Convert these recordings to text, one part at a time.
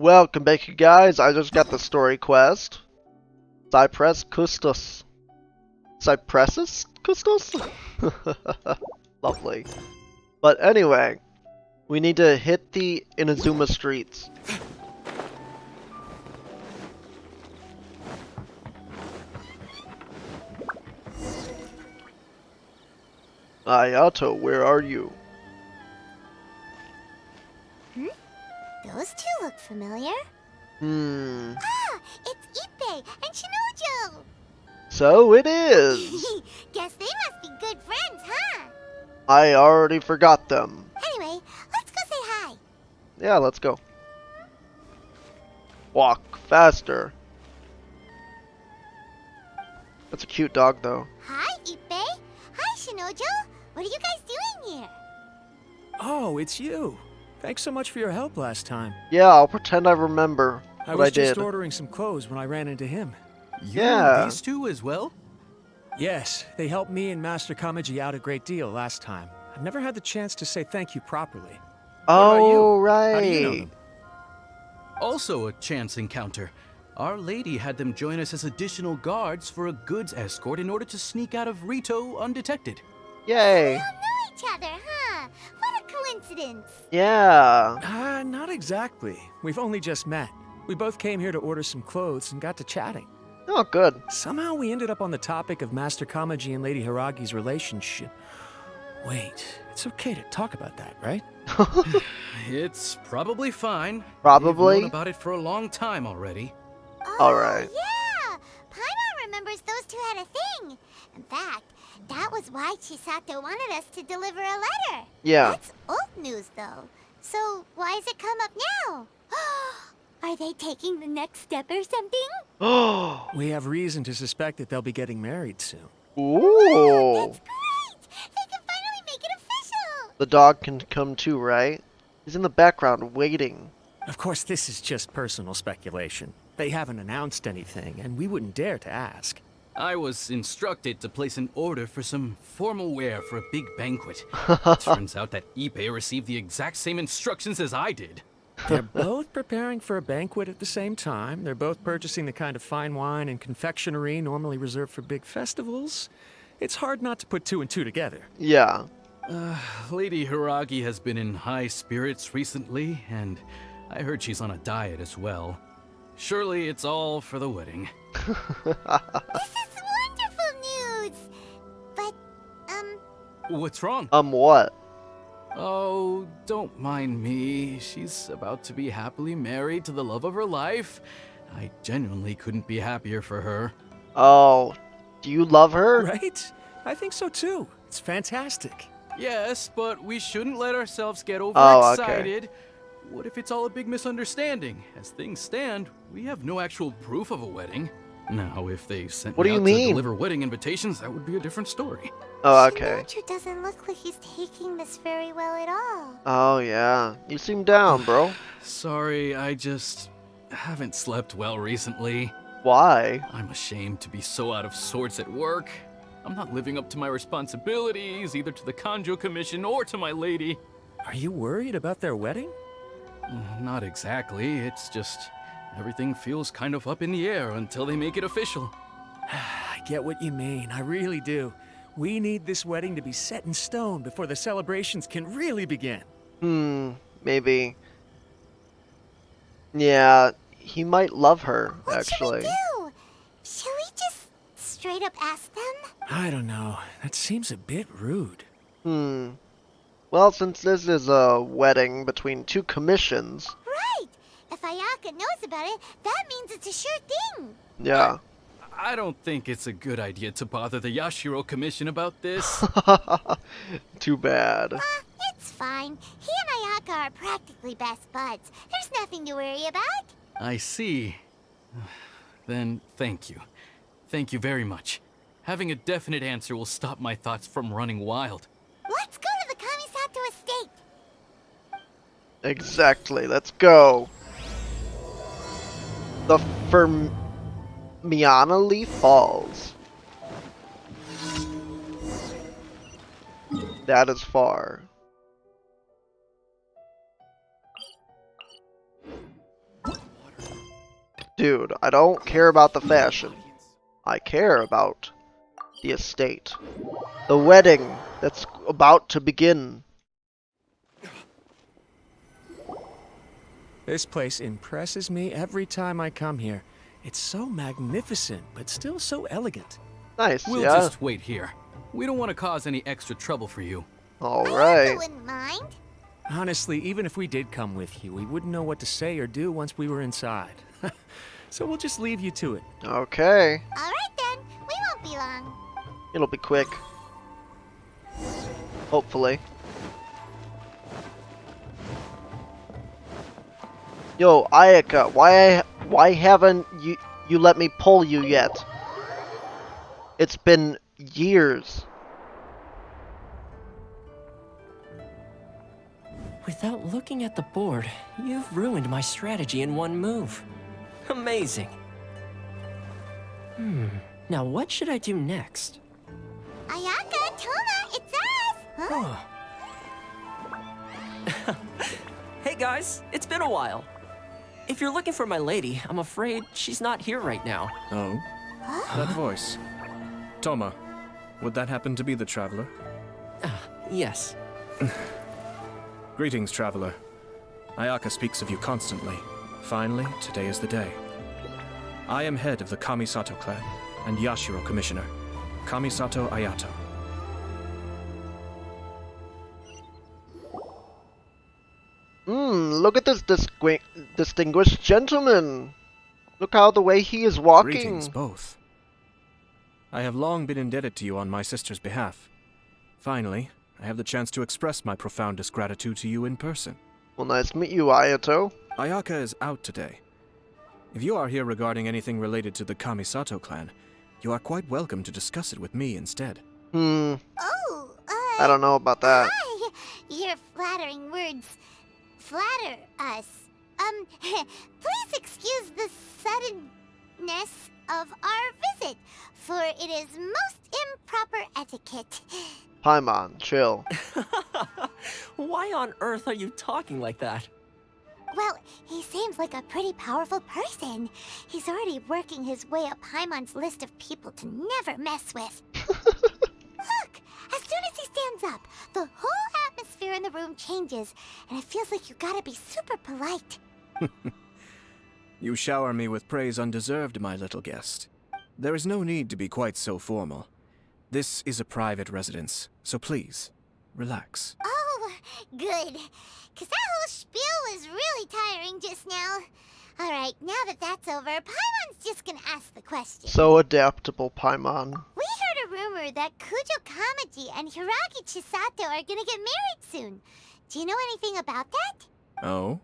Welcome back, you guys. I just got the story quest. Cypress Custos. Cypressus Custos? Lovely. But anyway, we need to hit the Inazuma streets. Ayato, where are you? Those two look familiar. Ah, it's Ippei and Shinojo! So it is! Guess they must be good friends, huh? I already forgot them. Anyway, let's go say hi. Yeah, let's go. Walk faster. That's a cute dog, though. Hi, Ippei. Hi, Shinojo. What are you guys doing here? Oh, it's you. Thanks so much for your help last time. Yeah, I'll pretend I remember I what was I did. just ordering some clothes when I ran into him. You Yeah. these two as well? Yes, they helped me and Master Kamaji out a great deal last time. I've never had the chance to say thank you properly. Oh, about you? right. How do you know them? Also a chance encounter. Our lady had them join us as additional guards for a goods escort in order to sneak out of Rito undetected. Yay. We all know each other, huh? What a coincidence. Yeah. Not exactly. We've only just met. We both came here to order some clothes and got to chatting. Oh, good. Somehow we ended up on the topic of Master Kamaji and Lady Hiragi's relationship. Wait, it's okay to talk about that, right? It's probably fine. Probably. We've known about it for a long time already. Oh, Alright. yeah. Paimon remembers those two had a thing. In fact, that was why Chisato wanted us to deliver a letter. Yeah. That's old news, though. So why has it come up now? Are they taking the next step or something? Oh. We have reason to suspect that they'll be getting married soon. Ooh. That's great! They can finally make it official! The dog can come too, right? He's in the background waiting. Of course, this is just personal speculation. They haven't announced anything, and we wouldn't dare to ask. I was instructed to place an order for some formal wear for a big banquet. Turns out that Ippei received the exact same instructions as I did. They're both preparing for a banquet at the same time. They're both purchasing the kind of fine wine and confectionery normally reserved for big festivals. It's hard not to put two and two together. Yeah. Lady Hiragi has been in high spirits recently, and I heard she's on a diet as well. Surely it's all for the wedding. This is wonderful news! But, What's wrong? What? Oh, don't mind me. She's about to be happily married to the love of her life. I genuinely couldn't be happier for her. Oh. Do you love her? Right? I think so too. It's fantastic. Yes, but we shouldn't let ourselves get Oh, okay. overexcited. What if it's all a big misunderstanding? As things stand, we have no actual proof of a wedding. Now, if they sent What me do you out mean? to deliver wedding invitations, that would be a different story. Oh, okay. Shinojo doesn't look like he's taking this very well at all. Oh, yeah. You seem down, bro. Sorry, I just haven't slept well recently. Why? I'm ashamed to be so out of sorts at work. I'm not living up to my responsibilities, either to the Kanjo Commission or to my lady. Are you worried about their wedding? Not exactly, it's just everything feels kind of up in the air until they make it official. I get what you mean. I really do. We need this wedding to be set in stone before the celebrations can really begin. Maybe. Yeah, he might love her, What actually. should we do? Should we just straight up ask them? I don't know. That seems a bit rude. Well, since this is a wedding between two commissions, Right! If Ayaka knows about it, that means it's a sure thing. yeah. I don't think it's a good idea to bother the Yashiro Commission about this. Too bad. It's fine. He and Ayaka are practically best buds. There's nothing to worry about. I see. Then thank you. Thank you very much. Having a definite answer will stop my thoughts from running wild. Let's go to the Kamisato estate. Exactly. Let's go. The Fermianali Falls. That is far. Dude, I don't care about the fashion. I care about the estate. The wedding that's about to begin. This place impresses me every time I come here. It's so magnificent, but still so elegant. Nice, We'll yeah. just wait here. We don't want to cause any extra trouble for you. Ayato Alright. wouldn't mind. Honestly, even if we did come with you, we wouldn't know what to say or do once we were inside. So we'll just leave you to it. Okay. Alright then, we won't be long. It'll be quick. Hopefully. Yo, Ayaka, why haven't you let me pull you yet? It's been years. Without looking at the board, you've ruined my strategy in one move. Amazing. Now what should I do next? Ayaka, Toma, it's us! Huh? Hey guys, it's been a while. If you're looking for my lady, I'm afraid she's not here right now. Oh? That voice. Toma, would that happen to be the traveler? Yes. Greetings, traveler. Ayaka speaks of you constantly. Finally, today is the day. I am head of the Kamisato clan and Yashiro commissioner, Kamisato Ayato. Look at this distinguished gentleman. Look how the way he is walking. Greetings, both. I have long been indebted to you on my sister's behalf. Finally, I have the chance to express my profoundest gratitude to you in person. Well, nice to meet you, Ayato. Ayaka is out today. If you are here regarding anything related to the Kamisato clan, you are quite welcome to discuss it with me instead. Oh, I don't know about that. Hi! Your flattering words flatter us. Please excuse the suddenness of our visit, for it is most improper etiquette. Paimon, chill. Why on earth are you talking like that? Well, he seems like a pretty powerful person. He's already working his way up Paimon's list of people to never mess with. Look! As soon as he stands up, the whole atmosphere in the room changes, and it feels like you gotta be super polite. You shower me with praise undeserved, my little guest. There is no need to be quite so formal. This is a private residence, so please, relax. Oh, good. 'Cause that whole spiel was really tiring just now. Alright, now that that's over, Paimon's just gonna ask the question. So adaptable, Paimon. We heard a rumor that Kujo Kamaji and Hiragi Chisato are gonna get married soon. Do you know anything about that? Oh?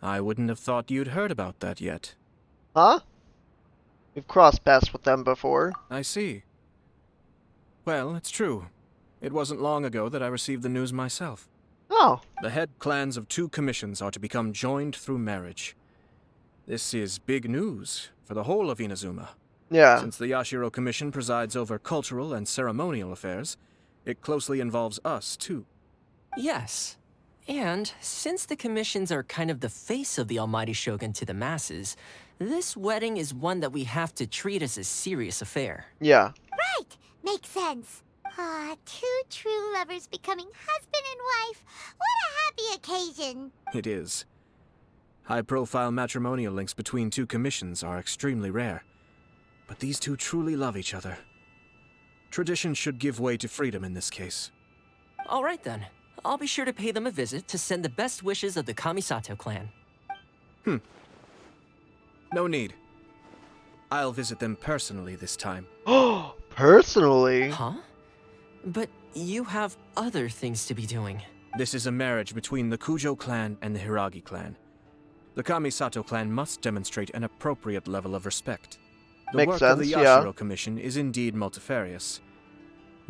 I wouldn't have thought you'd heard about that yet. Huh? We've crossed paths with them before. I see. Well, it's true. It wasn't long ago that I received the news myself. Oh. The head clans of 2 commissions are to become joined through marriage. This is big news for the whole of Inazuma. Yeah. Since the Yashiro Commission presides over cultural and ceremonial affairs, it closely involves us, too. Yes. And since the commissions are kind of the face of the Almighty Shogun to the masses, this wedding is one that we have to treat as a serious affair. Yeah. Right, makes sense. Ah, 2 true lovers becoming husband and wife. What a happy occasion. It is. High-profile matrimonial links between 2 commissions are extremely rare. But these 2 truly love each other. Tradition should give way to freedom in this case. All right then. I'll be sure to pay them a visit to send the best wishes of the Kamisato clan. No need. I'll visit them personally this time. Oh, personally? Huh? But you have other things to be doing. This is a marriage between the Kujo clan and the Hiragi clan. The Kamisato clan must demonstrate an appropriate level of respect. The Makes work of the sense, yeah. Yashiro Commission is indeed multifarious.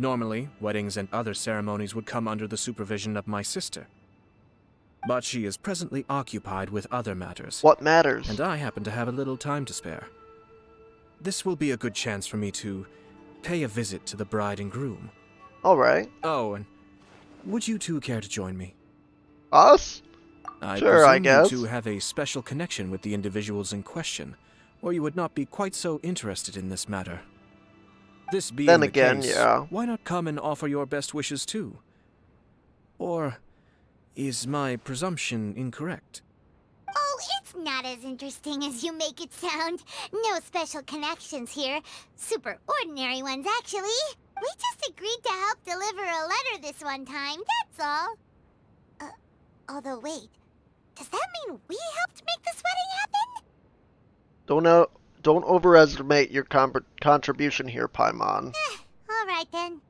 Normally, weddings and other ceremonies would come under the supervision of my sister. But she is presently occupied with other matters. What matters? And I happen to have a little time to spare. This will be a good chance for me to pay a visit to the bride and groom. Alright. Oh, and would you 2 care to join me? Us? I Sure, I presume guess. you two have a special connection with the individuals in question, or you would not be quite so interested in this matter. This being Then the again, case, yeah. why not come and offer your best wishes too? Or is my presumption incorrect? Oh, it's not as interesting as you make it sound. No special connections here. Super ordinary ones, actually. We just agreed to help deliver a letter this one time, that's all. Although wait, does that mean we helped make this wedding happen? Don't overestimate your contribution here, Paimon. Alright then.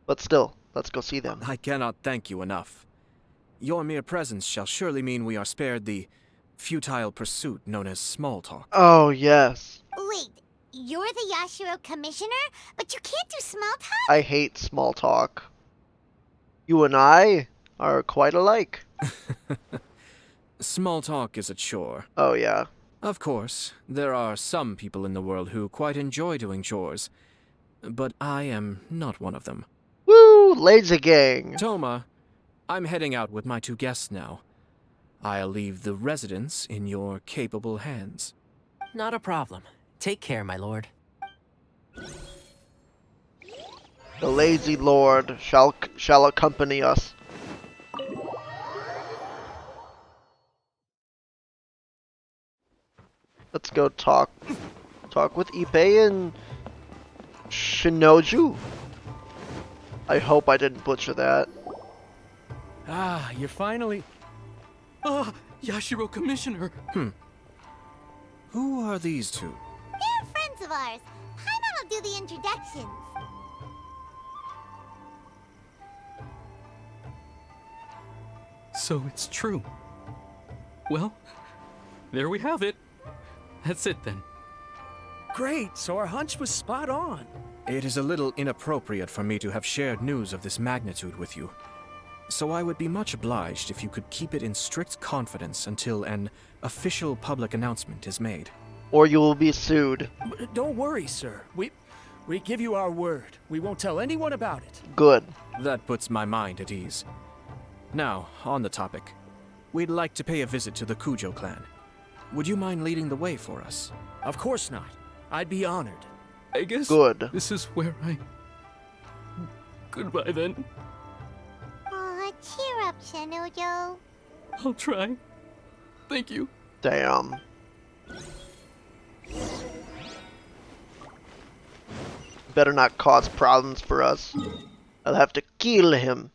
But still, let's go see them. I cannot thank you enough. Your mere presence shall surely mean we are spared the futile pursuit known as small talk. Oh, yes. Wait, you're the Yashiro commissioner, but you can't do small talk? I hate small talk. You and I are quite alike. Small talk is a chore. Oh, yeah. Of course, there are some people in the world who quite enjoy doing chores, but I am not one of them. Woo! Lazy gang. Toma, I'm heading out with my two guests now. I'll leave the residence in your capable hands. Not a problem. Take care, my lord. The lazy lord shall accompany us. Let's go talk with Ippei and Shinoju. I hope I didn't butcher that. Ah, you're finally... Ah, Yashiro Commissioner. Who are these two? They're friends of ours. Paimon will do the introductions. So it's true. Well, there we have it. That's it then. Great, so our hunch was spot on. It is a little inappropriate for me to have shared news of this magnitude with you, so I would be much obliged if you could keep it in strict confidence until an official public announcement is made. Or you will be sued. Don't worry, sir. We give you our word. We won't tell anyone about it. Good. That puts my mind at ease. Now, on the topic. We'd like to pay a visit to the Kujo clan. Would you mind leading the way for us? Of course not. I'd be honored. I guess Good. this is where I... Goodbye then. Aw, cheer up, Shinojo. I'll try. Thank you. Damn. Better not cause problems for us. I'll have to kill him.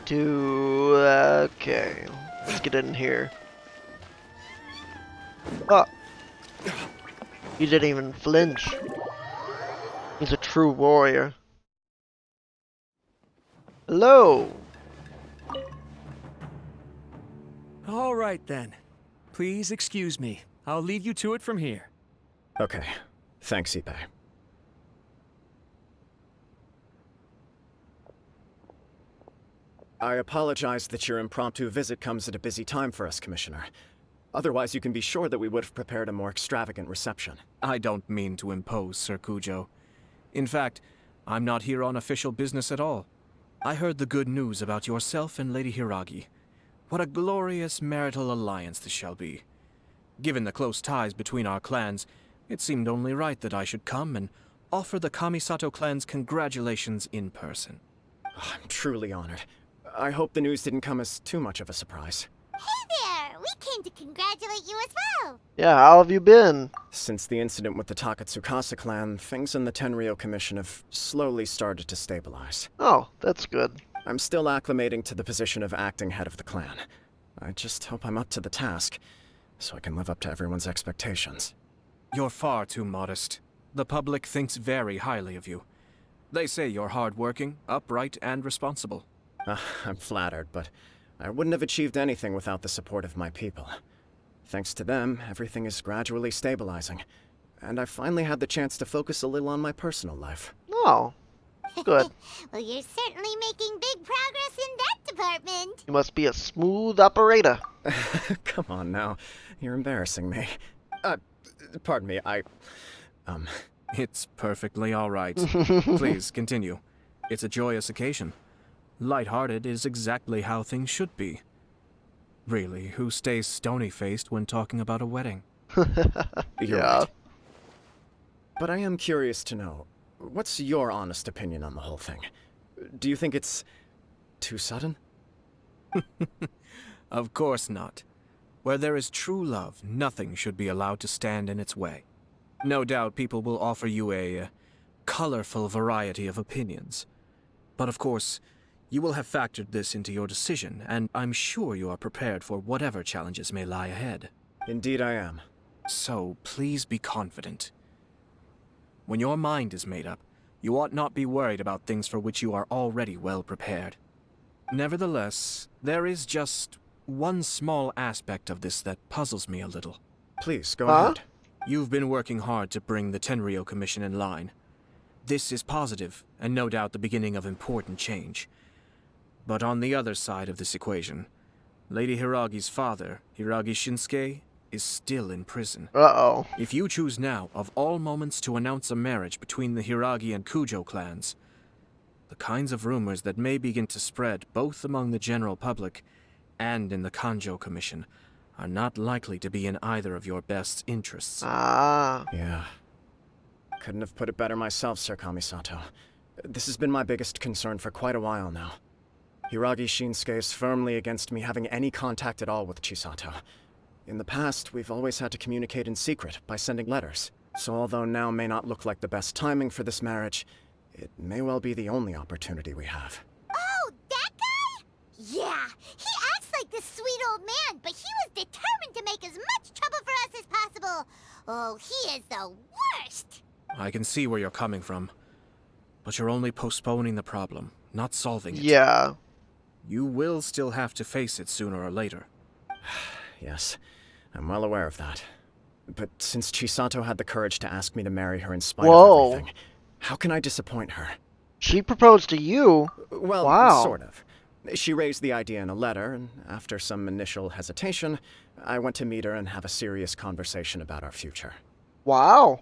Okay, let's get in here. Oh, he didn't even flinch. He's a true warrior. Hello. All right, then. Please excuse me. I'll leave you to it from here. Okay. Thanks, Ippei. I apologize that your impromptu visit comes at a busy time for us, Commissioner. Otherwise, you can be sure that we would have prepared a more extravagant reception. I don't mean to impose, Sir Kujo. In fact, I'm not here on official business at all. I heard the good news about yourself and Lady Hiragi. What a glorious marital alliance this shall be. Given the close ties between our clans, it seemed only right that I should come and offer the Kamisato clan's congratulations in person. I'm truly honored. I hope the news didn't come as too much of a surprise. Hey there! We came to congratulate you as well! Yeah, how have you been? Since the incident with the Takatsukasa clan, things in the Tenryou Commission have slowly started to stabilize. Oh, that's good. I'm still acclimating to the position of acting head of the clan. I just hope I'm up to the task, so I can live up to everyone's expectations. You're far too modest. The public thinks very highly of you. They say you're hardworking, upright, and responsible. I'm flattered, but I wouldn't have achieved anything without the support of my people. Thanks to them, everything is gradually stabilizing, and I've finally had the chance to focus a little on my personal life. Oh, good. Well, you're certainly making big progress in that department. You must be a smooth operator. Come on now, you're embarrassing me. Pardon me, It's perfectly all right. Please, continue. It's a joyous occasion. Light-hearted is exactly how things should be. Really, who stays stony-faced when talking about a wedding? You're Yeah. right. But I am curious to know, what's your honest opinion on the whole thing? Do you think it's too sudden? Of course not. Where there is true love, nothing should be allowed to stand in its way. No doubt people will offer you a colorful variety of opinions. But of course, you will have factored this into your decision, and I'm sure you are prepared for whatever challenges may lie ahead. Indeed I am. So please be confident. When your mind is made up, you ought not be worried about things for which you are already well prepared. Nevertheless, there is just one small aspect of this that puzzles me a little. Please, go ahead. You've been working hard to bring the Tenryou Commission in line. This is positive, and no doubt the beginning of important change. But on the other side of this equation, Lady Hiragi's father, Hiragi Shinsuke, is still in prison. Uh-oh. If you choose now, of all moments, to announce a marriage between the Hiragi and Kujo clans, the kinds of rumors that may begin to spread both among the general public and in the Kanjo Commission are not likely to be in either of your best interests. Ah. Yeah. Couldn't have put it better myself, Sir Kamisato. This has been my biggest concern for quite a while now. Hiragi Shinsuke is firmly against me having any contact at all with Chisato. In the past, we've always had to communicate in secret by sending letters. So although now may not look like the best timing for this marriage, it may well be the only opportunity we have. Oh, that guy? Yeah, he acts like this sweet old man, but he was determined to make as much trouble for us as possible. Oh, he is the worst. I can see where you're coming from, but you're only postponing the problem, not solving it. Yeah. You will still have to face it sooner or later. Yes, I'm well aware of that. But since Chisato had the courage to ask me to marry her in spite Whoa. of everything, how can I disappoint her? She proposed to you? Well, Wow. sort of. She raised the idea in a letter, and after some initial hesitation, I went to meet her and have a serious conversation about our future. Wow.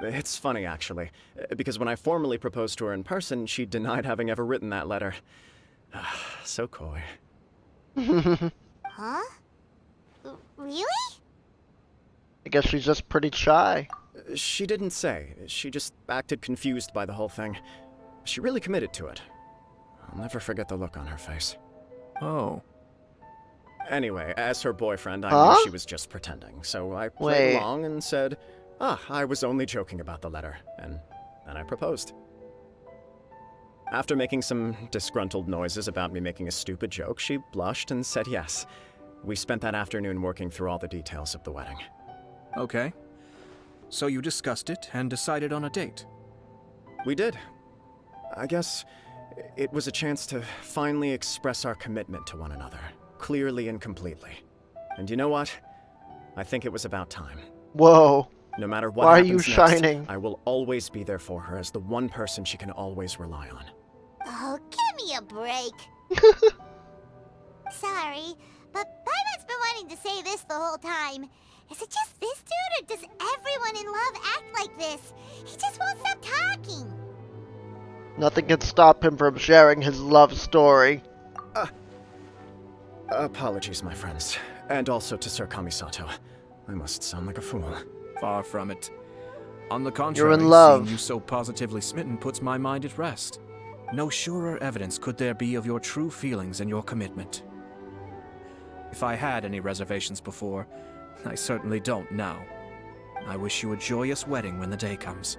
It's funny, actually, because when I formally proposed to her in person, she denied having ever written that letter. So coy. Huh? Really? I guess she's just pretty shy. She didn't say. She just acted confused by the whole thing. She really committed to it. I'll never forget the look on her face. Oh. Anyway, as her boyfriend, I Huh? knew she was just pretending, so I played Wait. along and said, I was only joking about the letter, and then I proposed. After making some disgruntled noises about me making a stupid joke, she blushed and said yes. We spent that afternoon working through all the details of the wedding. Okay. So you discussed it and decided on a date. We did. I guess it was a chance to finally express our commitment to one another, clearly and completely. And you know what? I think it was about time. Whoa. No matter what Why are happens you next, shining? I will always be there for her as the one person she can always rely on. Oh, give me a break. Sorry, but Paimon's been wanting to say this the whole time. Is it just this dude, or does everyone in love act like this? He just won't stop talking. Nothing can stop him from sharing his love story. Apologies, my friends. And also to Sir Kamisato. I must sound like a fool. Far from it. On the contrary, in love. seeing you so positively smitten puts my mind at rest. No surer evidence could there be of your true feelings and your commitment. If I had any reservations before, I certainly don't now. I wish you a joyous wedding when the day comes.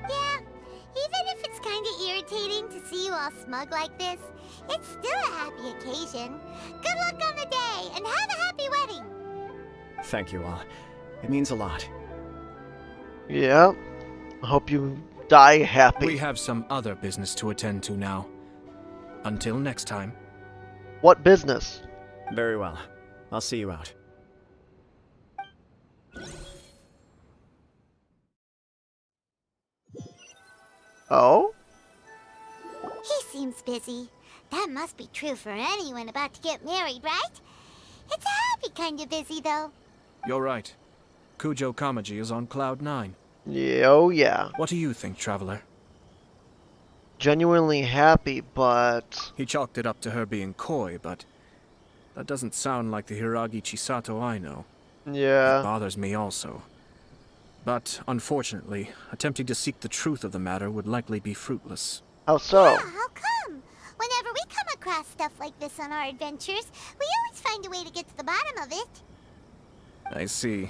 Yeah, even if it's kinda irritating to see you all smug like this, it's still a happy occasion. Good luck on the day, and have a happy wedding! Thank you all. It means a lot. Yeah. I hope you die happy. We have some other business to attend to now. Until next time. What business? Very well. I'll see you out. Oh? He seems busy. That must be true for anyone about to get married, right? It's a happy kind of busy, though. You're right. Kujo Kamaji is on Cloud 9. Yeah, oh yeah. What do you think, Traveler? Genuinely happy, but... He chalked it up to her being coy, but that doesn't sound like the Hiragi Chisato I know. It Yeah. bothers me also. But, unfortunately, attempting to seek the truth of the matter would likely be fruitless. How so? Yeah, how come? Whenever we come across stuff like this on our adventures, we always find a way to get to the bottom of it. I see.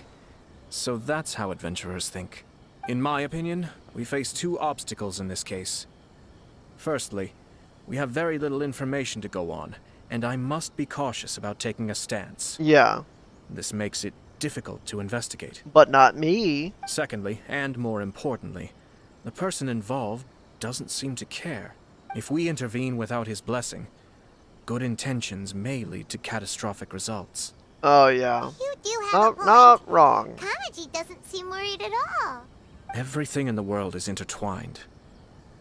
So that's how adventurers think. In my opinion, we face two obstacles in this case. Firstly, we have very little information to go on, and I must be cautious about taking a stance. Yeah. This makes it difficult to investigate. But not me. Secondly, and more importantly, the person involved doesn't seem to care. If we intervene without his blessing, good intentions may lead to catastrophic results. Oh yeah. You do have a point. Not wrong. Kamaji doesn't seem worried at all. Everything in the world is intertwined.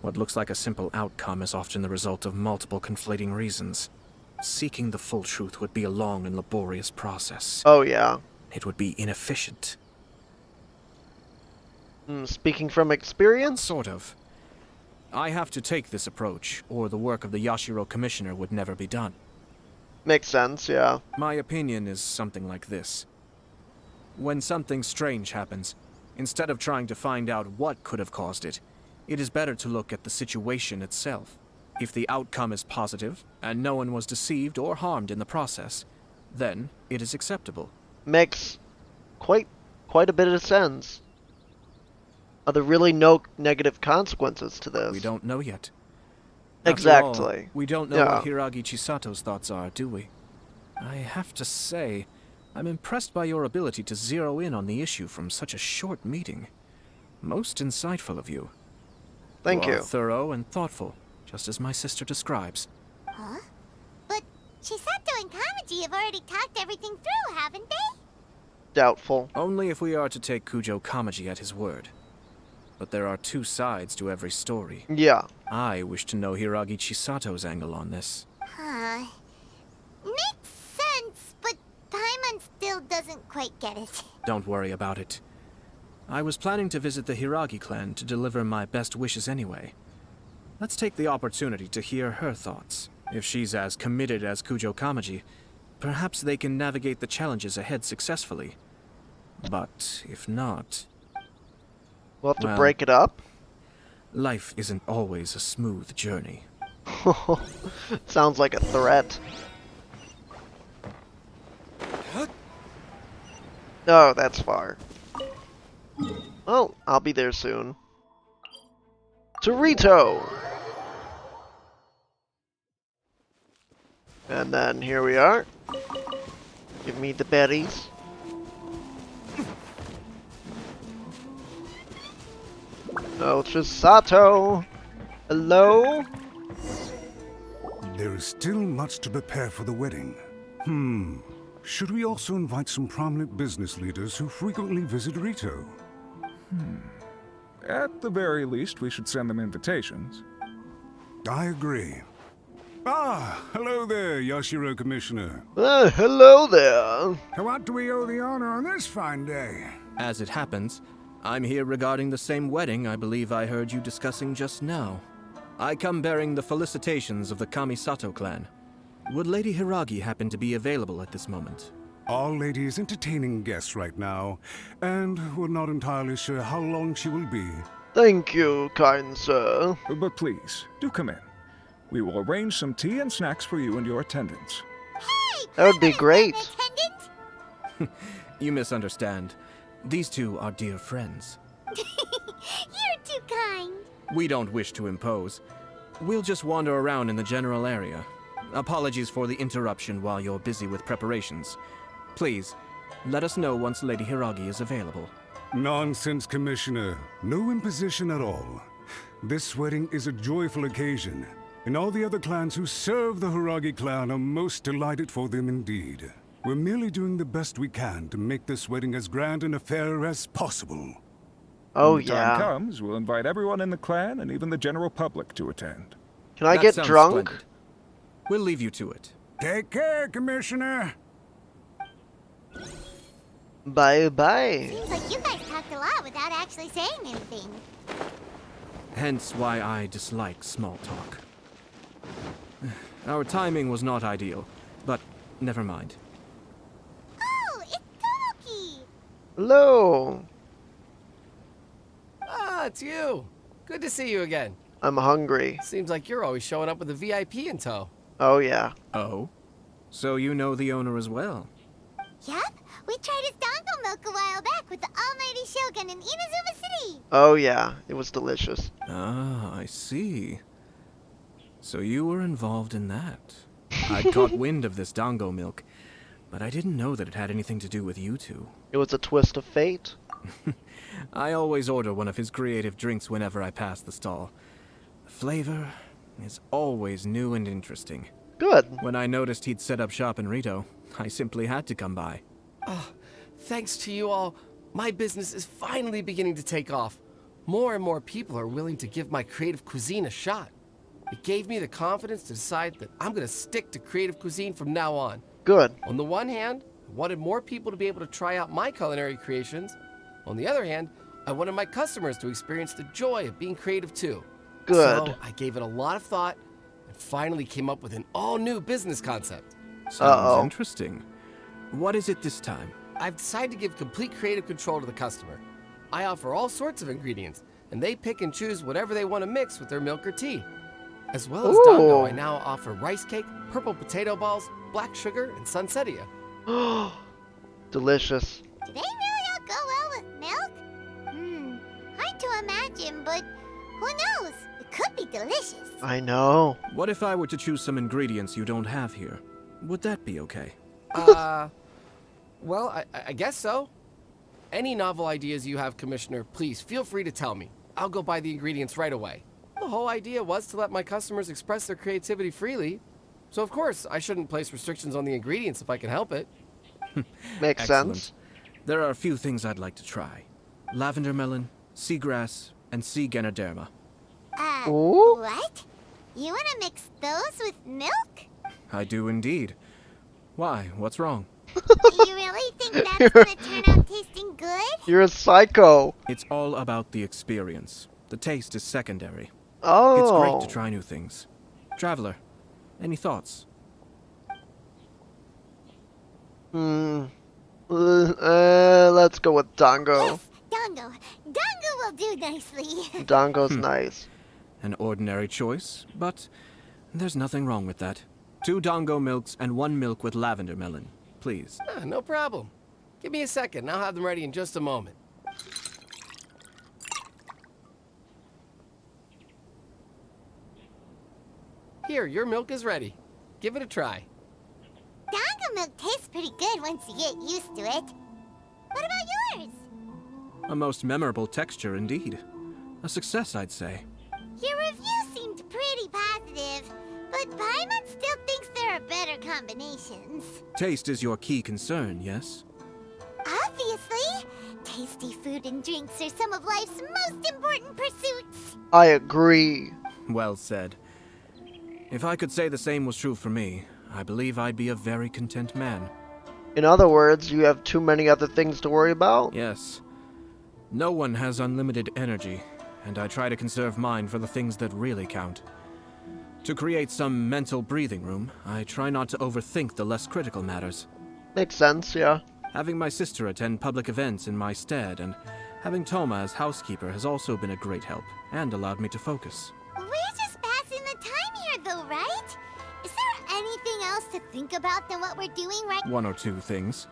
What looks like a simple outcome is often the result of multiple conflating reasons. Seeking the full truth would be a long and laborious process. Oh yeah. It would be inefficient. Speaking from experience? Sort of. I have to take this approach, or the work of the Yashiro Commissioner would never be done. Makes sense, yeah. My opinion is something like this. When something strange happens, instead of trying to find out what could have caused it, it is better to look at the situation itself. If the outcome is positive, and no one was deceived or harmed in the process, then it is acceptable. Makes quite a bit of sense. Are there really no negative consequences to this? We don't know yet. Exactly. After all, we don't know Yeah. what Hiragi Chisato's thoughts are, do we? I have to say, I'm impressed by your ability to zero in on the issue from such a short meeting. Most insightful of you. Thank You you. are thorough and thoughtful, just as my sister describes. Huh? But Chisato and Kamaji have already talked everything through, haven't they? Doubtful. Only if we are to take Kujo Kamaji at his word. But there are two sides to every story. Yeah. I wish to know Hiragi Chisato's angle on this. Huh. Makes sense, but Paimon still doesn't quite get it. Don't worry about it. I was planning to visit the Hiragi clan to deliver my best wishes anyway. Let's take the opportunity to hear her thoughts. If she's as committed as Kujo Kamaji, perhaps they can navigate the challenges ahead successfully. But if not... We'll have to Well, break it up? life isn't always a smooth journey. Sounds like a threat. Oh, that's far. Well, I'll be there soon. Torito! And then here we are. Give me the berries. Oh, Chisato! Hello? There is still much to prepare for the wedding. Should we also invite some prominent business leaders who frequently visit Rito? At the very least, we should send them invitations. I agree. Ah, hello there, Yashiro Commissioner. Hello there. To what do we owe the honor on this fine day? As it happens, I'm here regarding the same wedding I believe I heard you discussing just now. I come bearing the felicitations of the Kamisato clan. Would Lady Hiragi happen to be available at this moment? Our lady is entertaining guests right now, and we're not entirely sure how long she will be. Thank you, kind sir. But please, do come in. We will arrange some tea and snacks for you and your attendants. Hey! That would be Paimon is great. an attendant? You misunderstand. These two are dear friends. You're too kind. We don't wish to impose. We'll just wander around in the general area. Apologies for the interruption while you're busy with preparations. Please, let us know once Lady Hiragi is available. Nonsense, Commissioner. No imposition at all. This wedding is a joyful occasion, and all the other clans who serve the Hiragi clan are most delighted for them indeed. We're merely doing the best we can to make this wedding as grand an affair as possible. Oh, When the time yeah. comes, we'll invite everyone in the clan and even the general public to attend. Can I That get sounds drunk? splendid. We'll leave you to it. Take care, Commissioner. Bye-bye. Seems like you guys talked a lot without actually saying anything. Hence why I dislike small talk. Our timing was not ideal, but never mind. Oh, it's Tomoki! Hello. Ah, it's you. Good to see you again. I'm hungry. Seems like you're always showing up with a VIP in tow. Oh, yeah. Oh? So you know the owner as well? Yup, we tried his dango milk a while back with the almighty Shogun in Inazuma City. Oh, yeah. It was delicious. Ah, I see. So you were involved in that. I'd caught wind of this dango milk, but I didn't know that it had anything to do with you two. It was a twist of fate. I always order one of his creative drinks whenever I pass the stall. The flavor is always new and interesting. Good. When I noticed he'd set up shop in Rito, I simply had to come by. Oh, thanks to you all, my business is finally beginning to take off. More and more people are willing to give my creative cuisine a shot. It gave me the confidence to decide that I'm going to stick to creative cuisine from now on. Good. On the one hand, I wanted more people to be able to try out my culinary creations. On the other hand, I wanted my customers to experience the joy of being creative too. Good. So I gave it a lot of thought and finally came up with an all-new business concept. Sounds interesting. What is it this time? I've decided to give complete creative control to the customer. I offer all sorts of ingredients, and they pick and choose whatever they want to mix with their milk or tea. As well as dango, I now offer rice cake, purple potato balls, black sugar, and sunsettia. Delicious. Do they really all go well with milk? Hard to imagine, but who knows? It could be delicious. I know. What if I were to choose some ingredients you don't have here? Would that be okay? Well, I guess so. Any novel ideas you have, Commissioner, please feel free to tell me. I'll go buy the ingredients right away. The whole idea was to let my customers express their creativity freely. So of course, I shouldn't place restrictions on the ingredients if I can help it. Makes sense. There are a few things I'd like to try. Lavender melon, seagrass, and sea ganoderma. Ooh. What? You want to mix those with milk? I do indeed. Why? What's wrong? You really think that's gonna turn out tasting good? You're a psycho. It's all about the experience. The taste is secondary. Oh. It's great to try new things. Traveler, any thoughts? Let's go with Dango. Yes, dango. Dango will do nicely. Dango's nice. An ordinary choice, but there's nothing wrong with that. 2 dango milks and 1 milk with lavender melon, please. No problem. Give me a second, I'll have them ready in just a moment. Here, your milk is ready. Give it a try. Dango milk tastes pretty good once you get used to it. What about yours? A most memorable texture indeed. A success, I'd say. Your review seemed pretty positive, but Paimon still thinks there are better combinations. Taste is your key concern, yes? Obviously! Tasty food and drinks are some of life's most important pursuits. I agree. Well said. If I could say the same was true for me, I believe I'd be a very content man. In other words, you have too many other things to worry about? Yes. No one has unlimited energy, and I try to conserve mine for the things that really count. To create some mental breathing room, I try not to overthink the less critical matters. Makes sense, yeah. Having my sister attend public events in my stead, and having Toma as housekeeper has also been a great help, and allowed me to focus. We're just passing the time here, though, right? Is there anything else to think about than what we're doing right now? 1 or 2 things.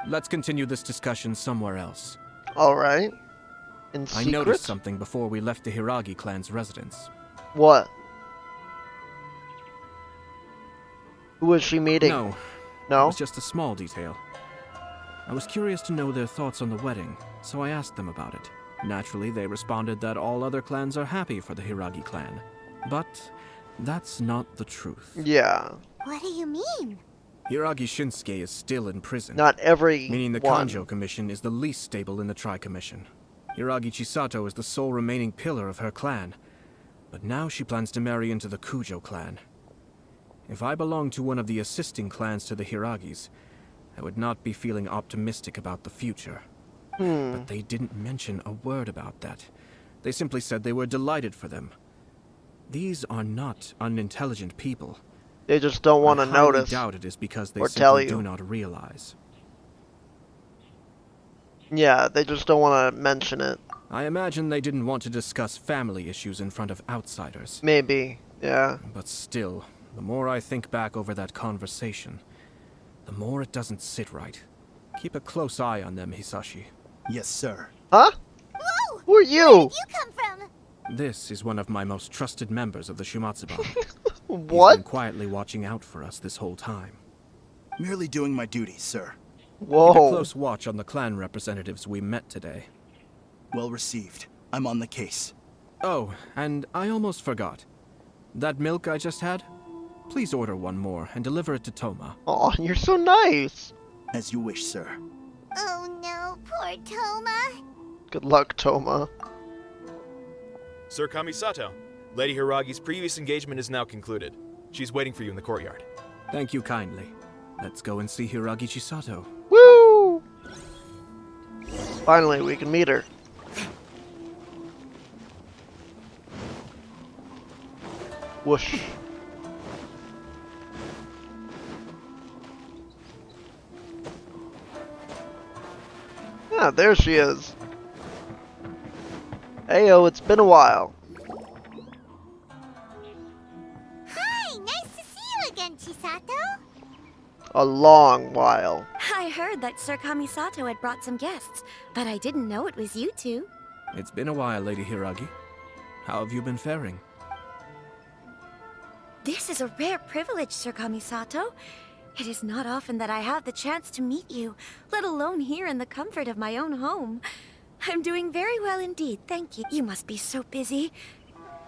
Let's continue this discussion somewhere else. Alright. In I secret? noticed something before we left the Hiragi clan's residence. What? Who was she meeting? No. It No? was just a small detail. I was curious to know their thoughts on the wedding, so I asked them about it. Naturally, they responded that all other clans are happy for the Hiragi clan. But that's not the truth. Yeah. What do you mean? Hiragi Shinsuke is still in prison. Not every Meaning the one. Kanjo Commission is the least stable in the Tri-Commission. Hiragi Chisato is the sole remaining pillar of her clan. But now she plans to marry into the Kujo clan. If I belong to one of the assisting clans to the Hiragis, I would not be feeling optimistic about the future. Hmm. But they didn't mention a word about that. They simply said they were delighted for them. These are not unintelligent people. They just don't want to I highly notice doubt it is because they or tell simply you. do not realize. Yeah, they just don't want to mention it. I imagine they didn't want to discuss family issues in front of outsiders. Maybe, yeah. But still, the more I think back over that conversation, the more it doesn't sit right. Keep a close eye on them, Hisashi. Yes, sir. Huh? Whoa! Who are Where you? did you come from? This is one of my most trusted members of the Shumatsuban. He's What? been quietly watching out for us this whole time. Merely doing my duty, sir. Keep a Whoa. close watch on the clan representatives we met today. Well received. I'm on the case. Oh, and I almost forgot. That milk I just had? Please order one more and deliver it to Toma. Aw, you're so nice. As you wish, sir. Oh no, poor Toma. Good luck, Toma. Sir Kamisato, Lady Hiragi's previous engagement is now concluded. She's waiting for you in the courtyard. Thank you kindly. Let's go and see Hiragi Chisato. Woo! Finally, we can meet her. Whoosh. Ah, there she is. Heyo, it's been a while. Hi, nice to see you again, Chisato. A long while. I heard that Sir Kamisato had brought some guests, but I didn't know it was you two. It's been a while, Lady Hiragi. How have you been faring? This is a rare privilege, Sir Kamisato. It is not often that I have the chance to meet you, let alone here in the comfort of my own home. I'm doing very well indeed, thank you. You must be so busy.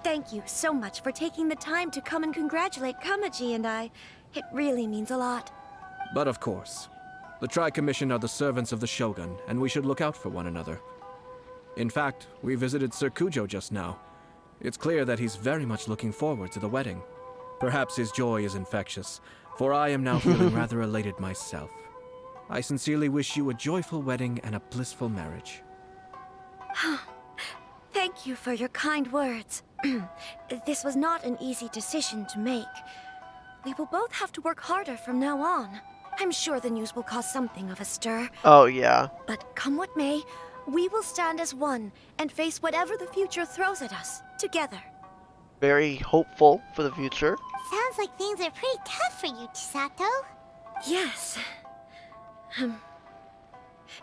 Thank you so much for taking the time to come and congratulate Kamaji and I. It really means a lot. But of course. The Tri-Commission are the servants of the Shogun, and we should look out for one another. In fact, we visited Sir Kujo just now. It's clear that he's very much looking forward to the wedding. Perhaps his joy is infectious, for I am now feeling rather elated myself. I sincerely wish you a joyful wedding and a blissful marriage. Thank you for your kind words. This was not an easy decision to make. We will both have to work harder from now on. I'm sure the news will cause something of a stir. Oh, yeah. But come what may, we will stand as one and face whatever the future throws at us, together. Very hopeful for the future. Sounds like things are pretty tough for you, Chisato. Yes.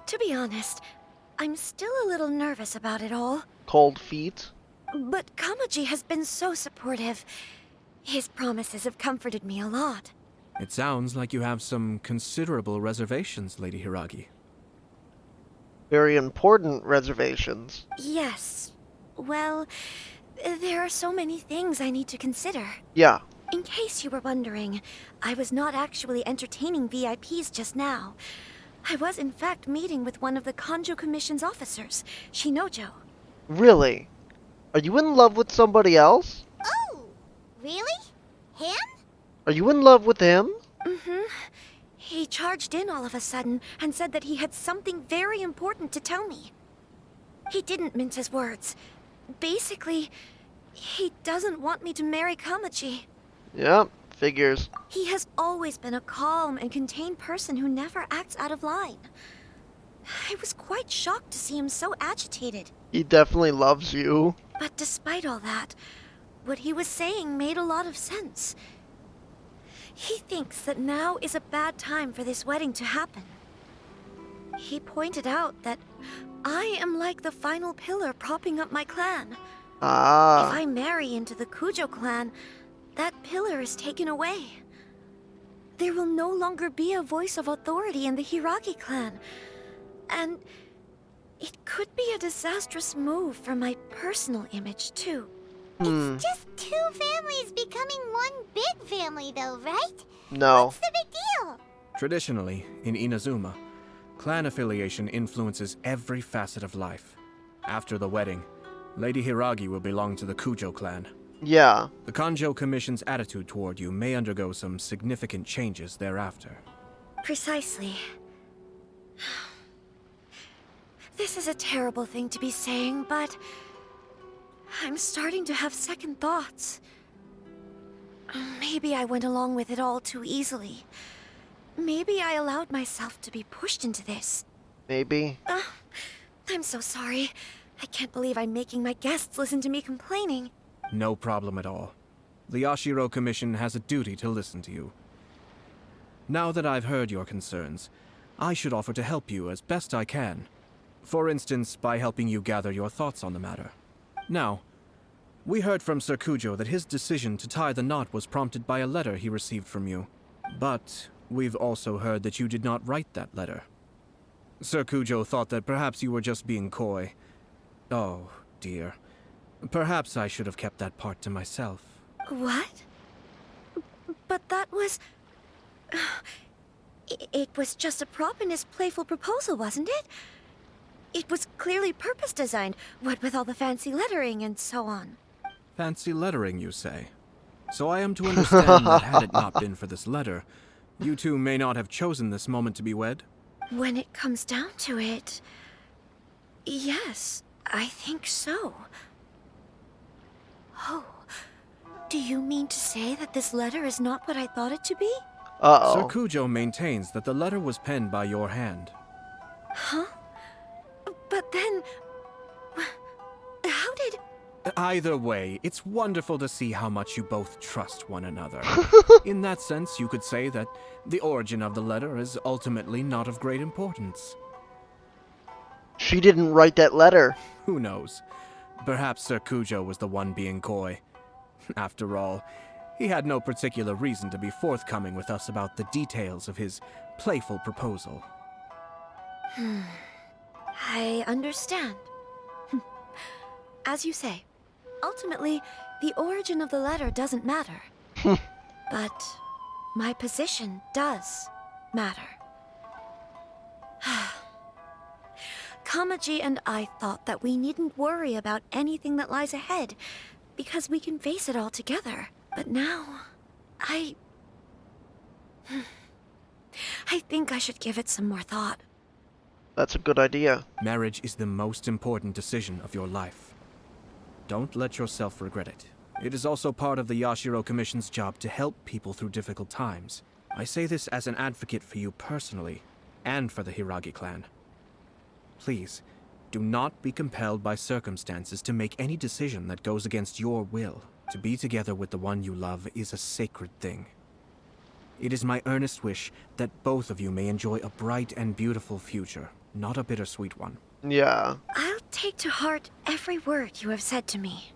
To be honest, I'm still a little nervous about it all. Cold feet. But Kamaji has been so supportive. His promises have comforted me a lot. It sounds like you have some considerable reservations, Lady Hiragi. Very important reservations. Yes. Well, there are so many things I need to consider. Yeah. In case you were wondering, I was not actually entertaining VIPs just now. I was in fact meeting with one of the Kanjo Commission's officers, Shinojo. Really? Are you in love with somebody else? Oh, really? Him? Are you in love with him? Mm-hmm. He charged in all of a sudden and said that he had something very important to tell me. He didn't mince his words. Basically, he doesn't want me to marry Kamaji. Yep, figures. He has always been a calm and contained person who never acts out of line. I was quite shocked to see him so agitated. He definitely loves you. But despite all that, what he was saying made a lot of sense. He thinks that now is a bad time for this wedding to happen. He pointed out that I am like the final pillar propping up my clan. Ah. If I marry into the Kujo clan, that pillar is taken away. There will no longer be a voice of authority in the Hiragi clan. And it could be a disastrous move for my personal image, too. It's just two families becoming one big family, though, right? No. What's the big deal? Traditionally, in Inazuma, clan affiliation influences every facet of life. After the wedding, Lady Hiragi will belong to the Kujo clan. Yeah. The Kanjo Commission's attitude toward you may undergo some significant changes thereafter. Precisely. This is a terrible thing to be saying, but I'm starting to have second thoughts. Maybe I went along with it all too easily. Maybe I allowed myself to be pushed into this. Maybe. I'm so sorry. I can't believe I'm making my guests listen to me complaining. No problem at all. The Yashiro Commission has a duty to listen to you. Now that I've heard your concerns, I should offer to help you as best I can. For instance, by helping you gather your thoughts on the matter. Now, we heard from Sir Kujo that his decision to tie the knot was prompted by a letter he received from you. But we've also heard that you did not write that letter. Sir Kujo thought that perhaps you were just being coy. Oh, dear. Perhaps I should have kept that part to myself. What? But that was... It was just a prop in his playful proposal, wasn't it? It was clearly purpose-designed, what with all the fancy lettering and so on. Fancy lettering, you say? So I am to understand that had it not been for this letter, you two may not have chosen this moment to be wed? When it comes down to it... yes, I think so. Oh, do you mean to say that this letter is not what I thought it to be? Uh-oh. Sir Kujo maintains that the letter was penned by your hand. Huh? But then... how did... Either way, it's wonderful to see how much you both trust one another. In that sense, you could say that the origin of the letter is ultimately not of great importance. She didn't write that letter. Who knows? Perhaps Sir Kujo was the one being coy. After all, he had no particular reason to be forthcoming with us about the details of his playful proposal. I understand. As you say, ultimately, the origin of the letter doesn't matter. But my position does matter. Kamaji and I thought that we needn't worry about anything that lies ahead, because we can face it all together. But now, I think I should give it some more thought. That's a good idea. Marriage is the most important decision of your life. Don't let yourself regret it. It is also part of the Yashiro Commission's job to help people through difficult times. I say this as an advocate for you personally, and for the Hiragi clan. Please, do not be compelled by circumstances to make any decision that goes against your will. To be together with the one you love is a sacred thing. It is my earnest wish that both of you may enjoy a bright and beautiful future, not a bittersweet one. Yeah. I'll take to heart every word you have said to me.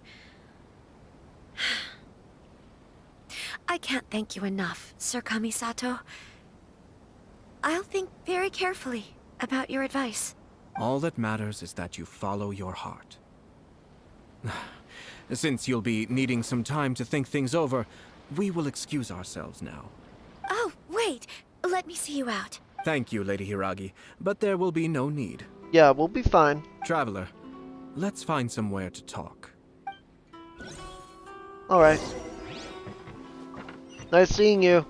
I can't thank you enough, Sir Kamisato. I'll think very carefully about your advice. All that matters is that you follow your heart. Since you'll be needing some time to think things over, we will excuse ourselves now. Oh, wait! Let me see you out. Thank you, Lady Hiragi, but there will be no need. Yeah, we'll be fine. Traveler, let's find somewhere to talk. Alright. Nice seeing you.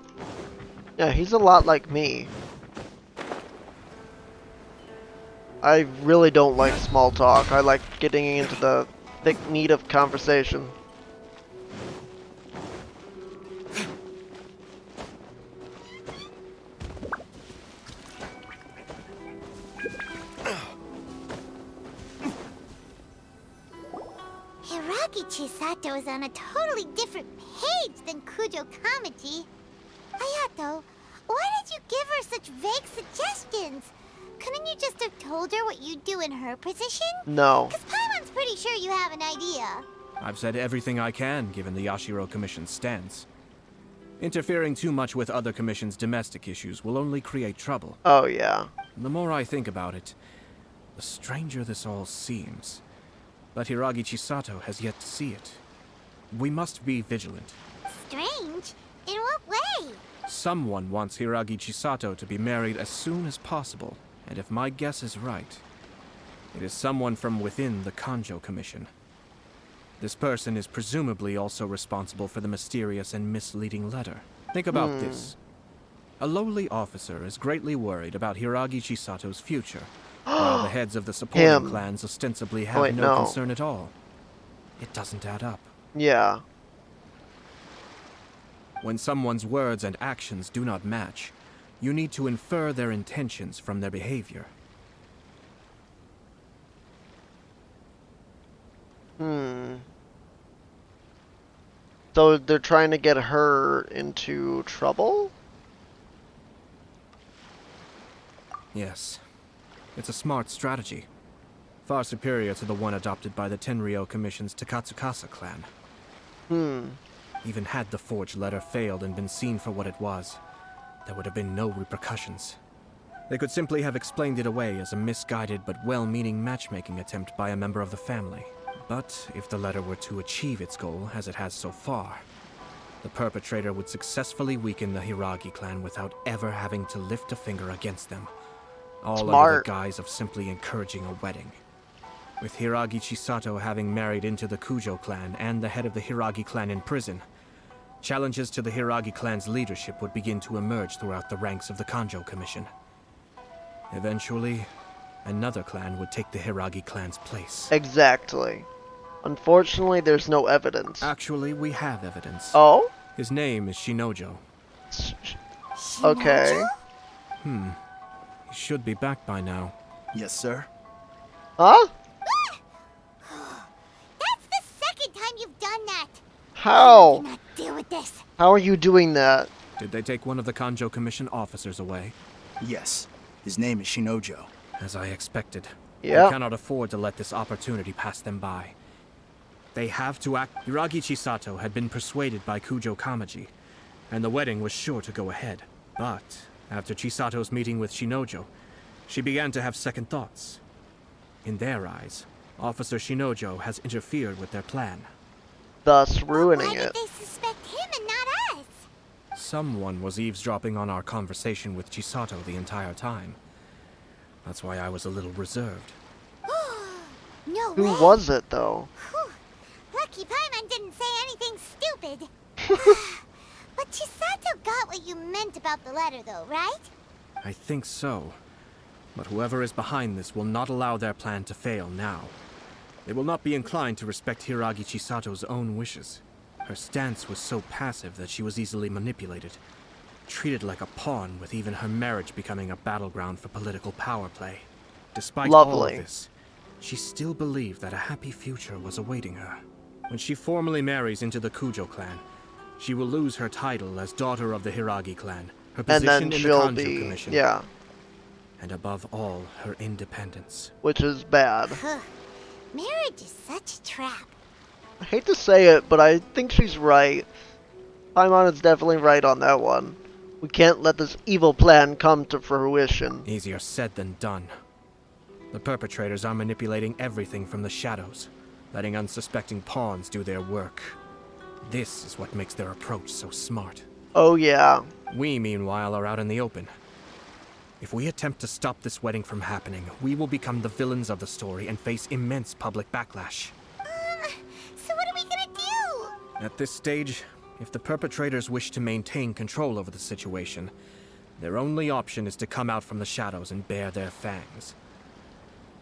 Yeah, he's a lot like me. I really don't like small talk. I like getting into the thick meat of conversation. Hiragi Chisato is on a totally different page than Kujo Kamaji. Ayato, why did you give her such vague suggestions? Couldn't you just have told her what you'd do in her position? No. Because Paimon's pretty sure you have an idea. I've said everything I can, given the Yashiro Commission's stance. Interfering too much with other commissions' domestic issues will only create trouble. Oh, yeah. The more I think about it, the stranger this all seems. But Hiragi Chisato has yet to see it. We must be vigilant. Strange? In what way? Someone wants Hiragi Chisato to be married as soon as possible. And if my guess is right, it is someone from within the Kanjo Commission. This person is presumably also responsible for the mysterious and misleading letter. Think about this. A lowly officer is greatly worried about Hiragi Chisato's future, while the heads of the supporting Him. clans ostensibly have wait, no no. concern at all. It doesn't add up. Yeah. When someone's words and actions do not match, you need to infer their intentions from their behavior. So they're trying to get her into trouble? Yes. It's a smart strategy. Far superior to the one adopted by the Tenryou Commission's Takatsukasa clan. Even had the forged letter failed and been seen for what it was, there would have been no repercussions. They could simply have explained it away as a misguided but well-meaning matchmaking attempt by a member of the family. But if the letter were to achieve its goal, as it has so far, the perpetrator would successfully weaken the Hiragi clan without ever having to lift a finger against them. All under Smart. the guise of simply encouraging a wedding. With Hiragi Chisato having married into the Kujo clan and the head of the Hiragi clan in prison, challenges to the Hiragi clan's leadership would begin to emerge throughout the ranks of the Kanjo Commission. Eventually, another clan would take the Hiragi clan's place. Exactly. Unfortunately, there's no evidence. Actually, we have evidence. Oh? His name is Shinojo. Okay. He should be back by now. Yes, sir. Huh? That's the second time you've done that. How? I cannot deal with this. How are you doing that? Did they take one of the Kanjo Commission officers away? Yes. His name is Shinojo. As I expected. Yeah. They cannot afford to let this opportunity pass them by. They have to act. Hiragi Chisato had been persuaded by Kujo Kamaji, and the wedding was sure to go ahead. But after Chisato's meeting with Shinojo, she began to have second thoughts. In their eyes, Officer Shinojo has interfered with their plan. Thus ruining Why did it. they suspect him and not us? Someone was eavesdropping on our conversation with Chisato the entire time. That's why I was a little reserved. No Who way. was it, though? Whew. Lucky Paimon didn't say anything stupid. But Chisato got what you meant about the letter, though, right? I think so. But whoever is behind this will not allow their plan to fail now. They will not be inclined to respect Hiragi Chisato's own wishes. Her stance was so passive that she was easily manipulated, treated like a pawn, with even her marriage becoming a battleground for political power play. Despite all Lovely. of this, she still believed that a happy future was awaiting her. When she formally marries into the Kujo clan, she will lose her title as daughter of the Hiragi clan, her And position then in the she'll Kanjo be, Commission, yeah, and above all, her independence. which is bad. Marriage is such a trap. I hate to say it, but I think she's right. Paimon is definitely right on that one. We can't let this evil plan come to fruition. Easier said than done. The perpetrators are manipulating everything from the shadows, letting unsuspecting pawns do their work. This is what makes their approach so smart. Oh yeah. We, meanwhile, are out in the open. If we attempt to stop this wedding from happening, we will become the villains of the story and face immense public backlash. So what are we gonna do? At this stage, if the perpetrators wish to maintain control over the situation, their only option is to come out from the shadows and bare their fangs.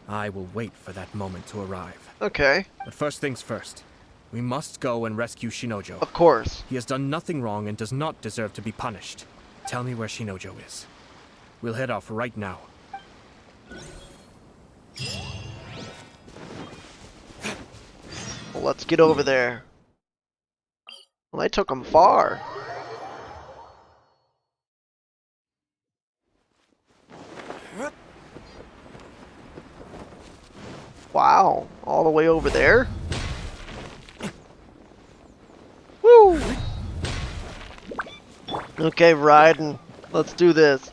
I will wait for that moment to arrive. Okay. But first things first. We must go and rescue Shinojo. Of course. He has done nothing wrong and does not deserve to be punished. Tell me where Shinojo is. We'll head off right now. Well, let's get over there. Well, I took him far. Wow, all the way over there? Woo! Okay, Raiden, let's do this.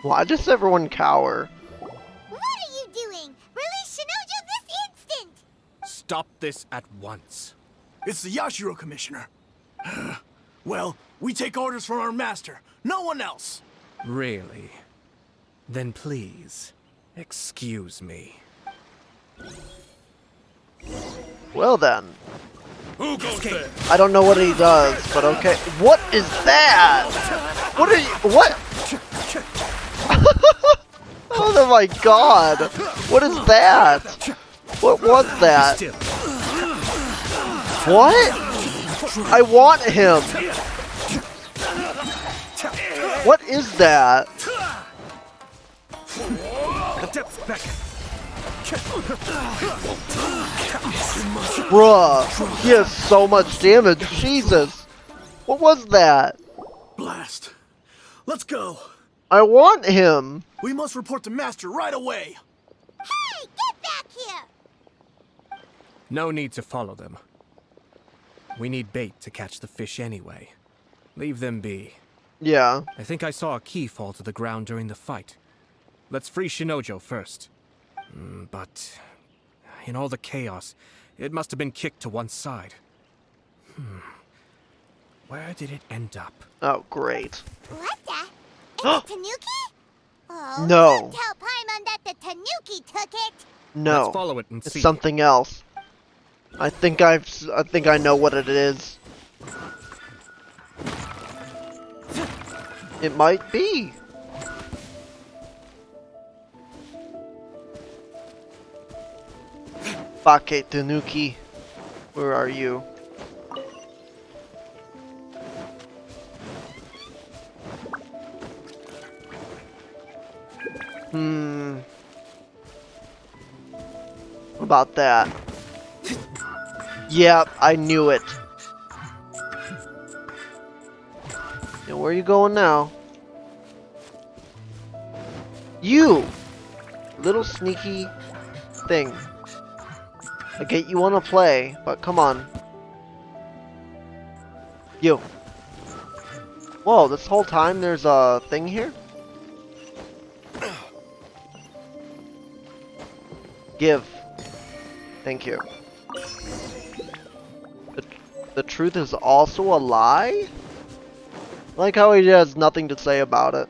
Why does everyone cower? What are you doing? Release Shinojo this instant! Stop this at once. It's the Yashiro Commissioner. Well, we take orders from our master, no one else. Really? Then please, excuse me. Well then. Who goes there? I don't know what he does, but okay. What is that? What are you? What? Oh my god! What is that? What was that? What? I want him! What is that? Bruh, he has so much damage, Jesus! What was that? Blast. Let's go. I want him! We must report the master right away. Hey, get back here! No need to follow them. We need bait to catch the fish anyway. Leave them be. Yeah. I think I saw a key fall to the ground during the fight. Let's free Shinojo first. But in all the chaos, it must have been kicked to one side. Where did it end up? Oh, great. What the? It's Tanuki? Oh, No. don't tell Paimon that the Tanuki took it. No. Let's follow it and it's see. something else. I think I know what it is. It might be. Bake Tanuki, where are you? What about that? Yep, I knew it. Yeah, where are you going now? You! Little sneaky thing. I get you wanna play, but come on. You. Whoa, this whole time there's a thing here? Give. Thank you. The truth is also a lie? I like how he has nothing to say about it.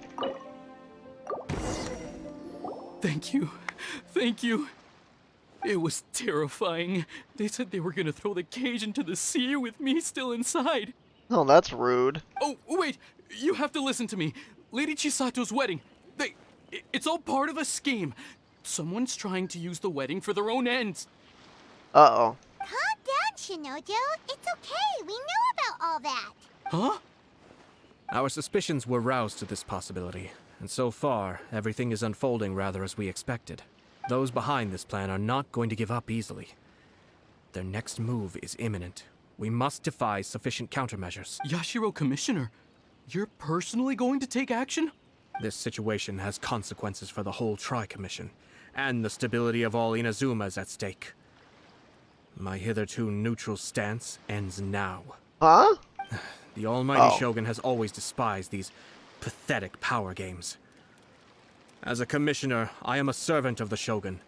Thank you. Thank you. It was terrifying. They said they were gonna throw the cage into the sea with me still inside. Oh, that's rude. Oh, wait. You have to listen to me. Lady Chisato's wedding. It's all part of a scheme. Someone's trying to use the wedding for their own ends. Uh-oh. Calm down, Shinojo. It's okay. We know about all that. Huh? Our suspicions were roused to this possibility, and so far, everything is unfolding rather as we expected. Those behind this plan are not going to give up easily. Their next move is imminent. We must devise sufficient countermeasures. Yashiro Commissioner, you're personally going to take action? This situation has consequences for the whole Tri-Commission, and the stability of all Inazumas at stake. My hitherto neutral stance ends now. Huh? The almighty Shogun has always despised these pathetic power games. As a commissioner, I am a servant of the Shogun,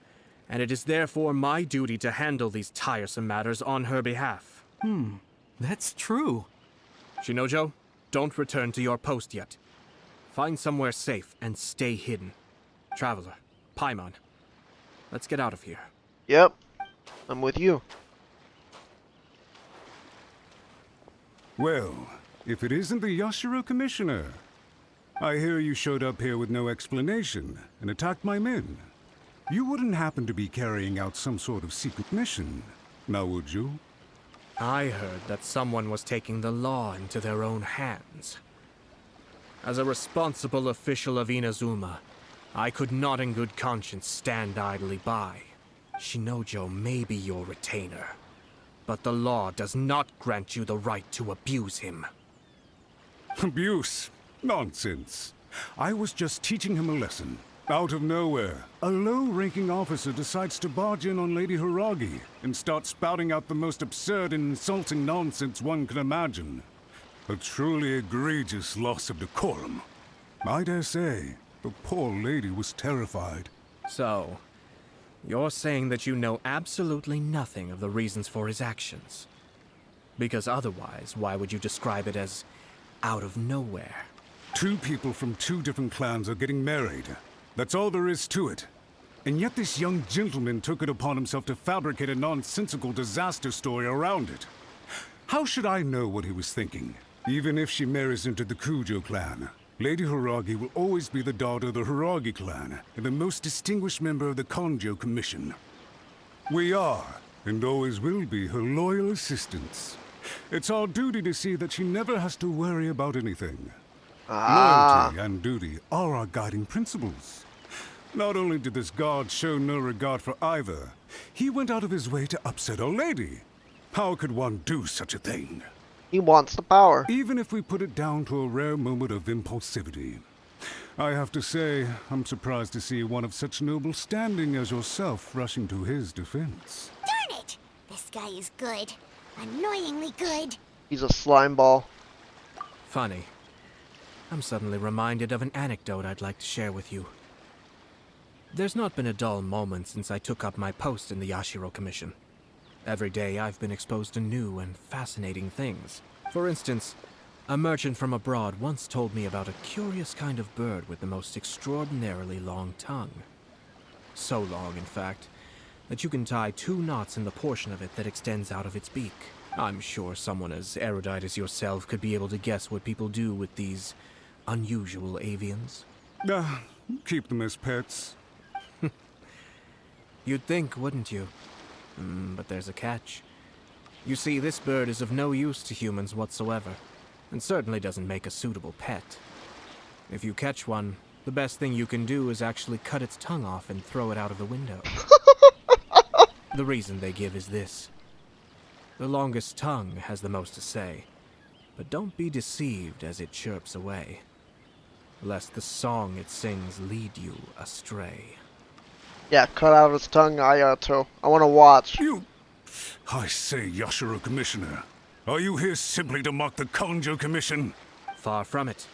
and it is therefore my duty to handle these tiresome matters on her behalf. That's true. Shinojo, don't return to your post yet. Find somewhere safe and stay hidden. Traveler, Paimon, let's get out of here. Yep. I'm with you. Well, if it isn't the Yashiro Commissioner. I hear you showed up here with no explanation and attacked my men. You wouldn't happen to be carrying out some sort of secret mission, now would you? I heard that someone was taking the law into their own hands. As a responsible official of Inazuma, I could not in good conscience stand idly by. Shinojo may be your retainer, but the law does not grant you the right to abuse him. Abuse? Nonsense. I was just teaching him a lesson. Out of nowhere, a low-ranking officer decides to barge in on Lady Hiragi and start spouting out the most absurd and insulting nonsense one can imagine. A truly egregious loss of decorum. I dare say, the poor lady was terrified. So, you're saying that you know absolutely nothing of the reasons for his actions? Because otherwise, why would you describe it as out of nowhere? Two people from two different clans are getting married. That's all there is to it. And yet this young gentleman took it upon himself to fabricate a nonsensical disaster story around it. How should I know what he was thinking? Even if she marries into the Kujo clan, Lady Hiragi will always be the daughter of the Hiragi clan and the most distinguished member of the Kanjo Commission. We are, and always will be, her loyal assistants. It's our duty to see that she never has to worry about anything. Loyalty and duty are our guiding principles. Not only did this guard show no regard for either, he went out of his way to upset our lady. How could one do such a thing? He wants the power. Even if we put it down to a rare moment of impulsivity. I have to say, I'm surprised to see one of such noble standing as yourself rushing to his defense. Darn it! This guy is good. Annoyingly good. He's a slime ball. Funny. I'm suddenly reminded of an anecdote I'd like to share with you. There's not been a dull moment since I took up my post in the Yashiro Commission. Every day I've been exposed to new and fascinating things. For instance, a merchant from abroad once told me about a curious kind of bird with the most extraordinarily long tongue. So long, in fact, that you can tie 2 knots in the portion of it that extends out of its beak. I'm sure someone as erudite as yourself could be able to guess what people do with these unusual avians. Keep them as pets. You'd think, wouldn't you? But there's a catch. You see, this bird is of no use to humans whatsoever, and certainly doesn't make a suitable pet. If you catch one, the best thing you can do is actually cut its tongue off and throw it out of the window. The reason they give is this. The longest tongue has the most to say, but don't be deceived as it chirps away, lest the song it sings lead you astray. Yeah, cut out his tongue, Ayato. I want to watch. I say, Yashiro Commissioner, are you here simply to mock the Kanjo Commission? Far from it.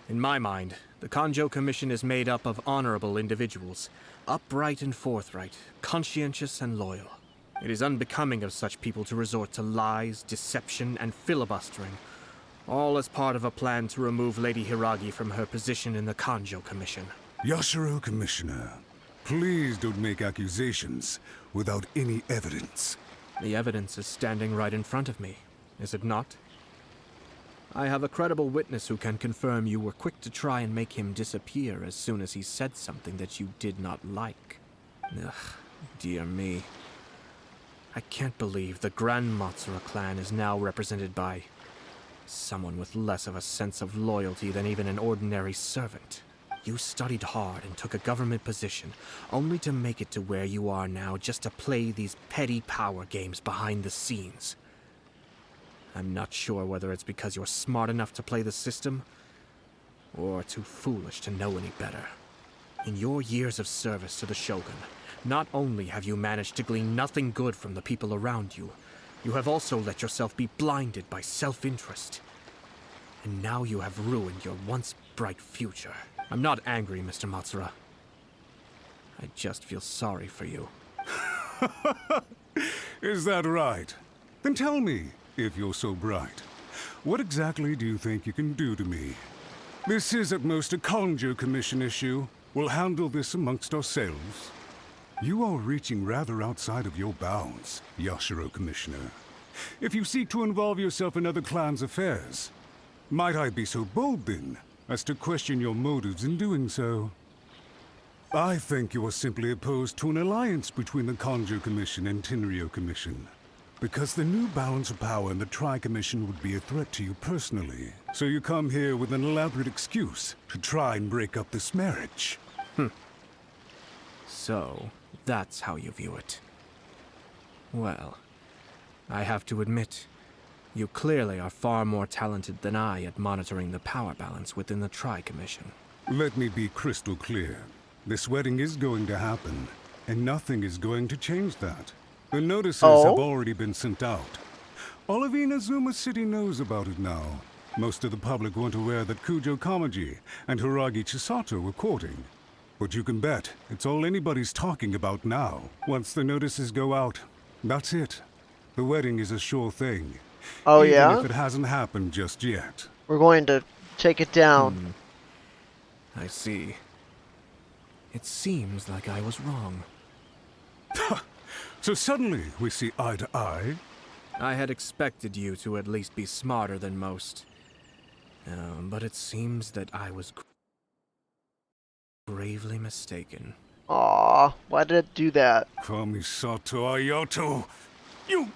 In my mind, the Kanjo Commission is made up of honorable individuals, upright and forthright, conscientious and loyal. It is unbecoming of such people to resort to lies, deception, and filibustering, all as part of a plan to remove Lady Hiragi from her position in the Kanjo Commission. Yashiro Commissioner, please don't make accusations without any evidence. The evidence is standing right in front of me, is it not? I have a credible witness who can confirm you were quick to try and make him disappear as soon as he said something that you did not like. Ugh, dear me. I can't believe the Grand Matsura clan is now represented by someone with less of a sense of loyalty than even an ordinary servant. You studied hard and took a government position, only to make it to where you are now just to play these petty power games behind the scenes. I'm not sure whether it's because you're smart enough to play the system, or too foolish to know any better. In your years of service to the Shogun, not only have you managed to glean nothing good from the people around you, you have also let yourself be blinded by self-interest. And now you have ruined your once bright future. I'm not angry, Mr. Matsura. I just feel sorry for you. Is that right? Then tell me, if you're so bright, what exactly do you think you can do to me? This is at most a Kanjo Commission issue. We'll handle this amongst ourselves. You are reaching rather outside of your bounds, Yashiro Commissioner. If you seek to involve yourself in other clans' affairs, might I be so bold then as to question your motives in doing so? I think you are simply opposed to an alliance between the Kanjo Commission and Tenryo Commission, because the new balance of power in the Tri-Commission would be a threat to you personally. So you come here with an elaborate excuse to try and break up this marriage. So, that's how you view it. Well, I have to admit, you clearly are far more talented than I at monitoring the power balance within the Tri-Commission. Let me be crystal clear. This wedding is going to happen, and nothing is going to change that. The notices have already been sent out. All of Inazuma City knows about it now. Most of the public weren't aware that Kujo Kamaji and Hiragi Chisato were courting. But you can bet it's all anybody's talking about now. Once the notices go out, that's it. The wedding is a sure thing. Oh, even yeah? if it hasn't happened just yet. We're going to take it down. I see. It seems like I was wrong. So suddenly we see eye to eye? I had expected you to at least be smarter than most. But it seems that I was gravely mistaken. Aw, why did it do that? Kamisato Ayato! You...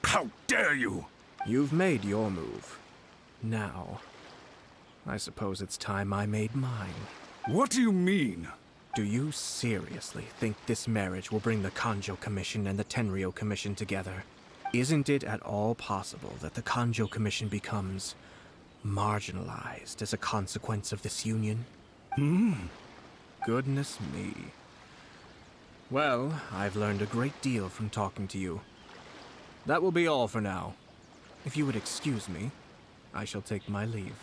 How dare you! You've made your move. Now, I suppose it's time I made mine. What do you mean? Do you seriously think this marriage will bring the Kanjo Commission and the Tenryou Commission together? Isn't it at all possible that the Kanjo Commission becomes marginalized as a consequence of this union? Goodness me. Well, I've learned a great deal from talking to you. That will be all for now. If you would excuse me, I shall take my leave.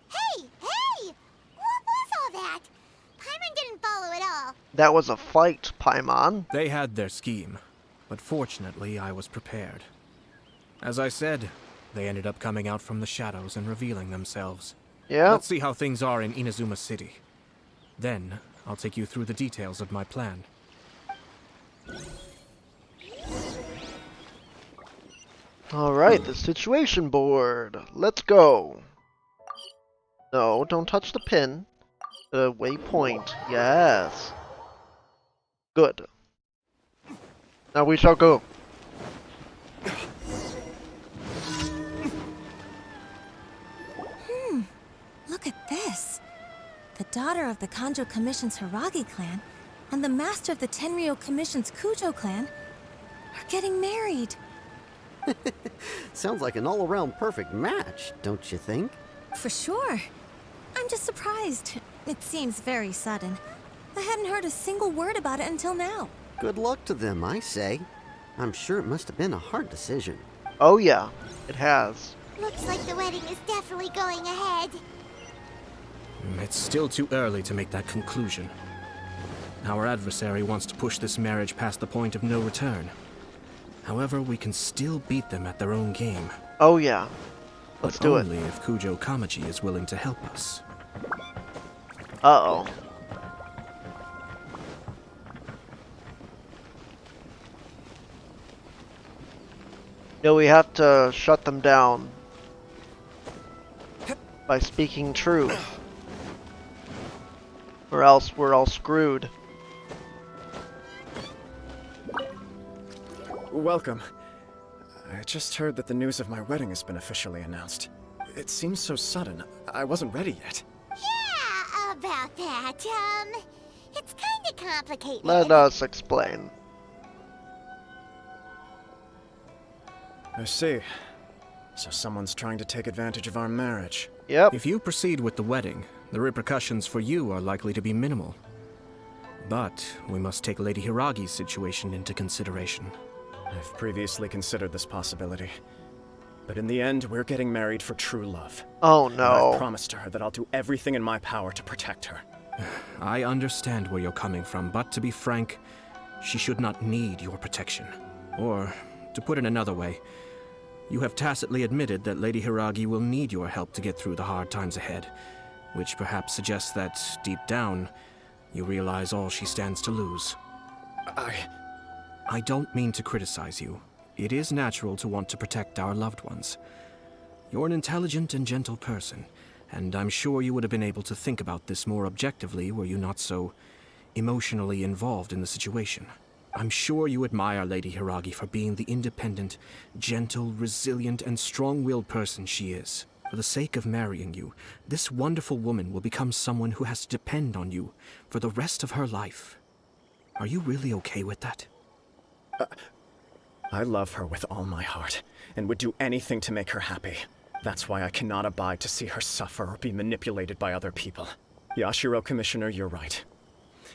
Hey! Hey! What was all that? Paimon didn't follow at all. That was a fight, Paimon. They had their scheme, but fortunately I was prepared. As I said, they ended up coming out from the shadows and revealing themselves. Yeah. Let's see how things are in Inazuma City. Then, I'll take you through the details of my plan. Alright, the situation board. Let's go. No, don't touch the pin. The waypoint. Yes. Good. Now we shall go. Look at this. The daughter of the Kanjo Commission's Hiragi clan and the master of the Tenryou Commission's Kujo clan are getting married. Sounds like an all-around perfect match, don't you think? For sure. I'm just surprised. It seems very sudden. I hadn't heard a single word about it until now. Good luck to them, I say. I'm sure it must have been a hard decision. Oh yeah, it has. Looks like the wedding is definitely going ahead. It's still too early to make that conclusion. Our adversary wants to push this marriage past the point of no return. However, we can still beat them at their own game. Oh yeah. Let's do it. Only if Kujo Kamaji is willing to help us. Uh-oh. Yeah, we have to shut them down by speaking truth. Or else we're all screwed. Welcome. I just heard that the news of my wedding has been officially announced. It seems so sudden. I wasn't ready yet. Yeah, about that. It's kinda complicated. Let us explain. I see. So someone's trying to take advantage of our marriage. Yep. If you proceed with the wedding, the repercussions for you are likely to be minimal. But we must take Lady Hiragi's situation into consideration. I've previously considered this possibility. But in the end, we're getting married for true love. Oh And no. I've promised her that I'll do everything in my power to protect her. I understand where you're coming from, but to be frank, she should not need your protection. Or, to put it another way, you have tacitly admitted that Lady Hiragi will need your help to get through the hard times ahead, which perhaps suggests that, deep down, you realize all she stands to lose. I don't mean to criticize you. It is natural to want to protect our loved ones. You're an intelligent and gentle person, and I'm sure you would have been able to think about this more objectively were you not so emotionally involved in the situation. I'm sure you admire Lady Hiragi for being the independent, gentle, resilient, and strong-willed person she is. For the sake of marrying you, this wonderful woman will become someone who has to depend on you for the rest of her life. Are you really okay with that? I love her with all my heart, and would do anything to make her happy. That's why I cannot abide to see her suffer or be manipulated by other people. Yashiro, Commissioner, you're right.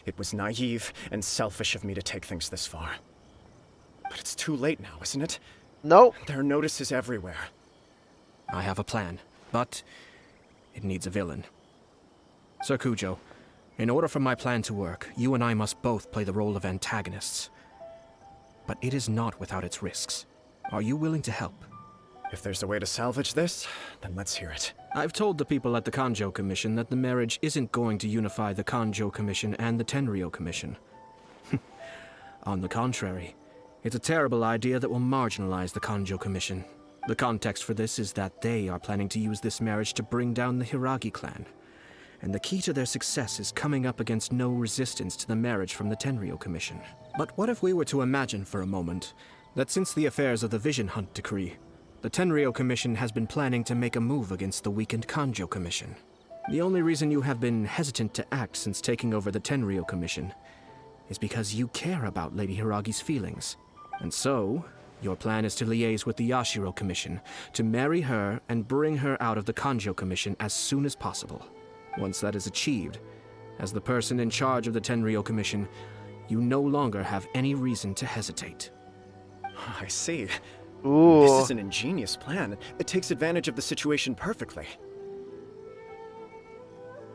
It was naive and selfish of me to take things this far. But it's too late now, isn't it? Nope. There are notices everywhere. I have a plan, but it needs a villain. Sir Kujo, in order for my plan to work, you and I must both play the role of antagonists. But it is not without its risks. Are you willing to help? If there's a way to salvage this, then let's hear it. I've told the people at the Kanjo Commission that the marriage isn't going to unify the Kanjo Commission and the Tenryou Commission. On the contrary, it's a terrible idea that will marginalize the Kanjo Commission. The context for this is that they are planning to use this marriage to bring down the Hiragi clan. And the key to their success is coming up against no resistance to the marriage from the Tenryou Commission. But what if we were to imagine for a moment that since the affairs of the Vision Hunt decree, the Tenryou Commission has been planning to make a move against the weakened Kanjo Commission? The only reason you have been hesitant to act since taking over the Tenryou Commission is because you care about Lady Hiragi's feelings. And so, your plan is to liaise with the Yashiro Commission, to marry her and bring her out of the Kanjo Commission as soon as possible. Once that is achieved, as the person in charge of the Tenryou Commission, you no longer have any reason to hesitate. I see. Ooh. This is an ingenious plan. It takes advantage of the situation perfectly.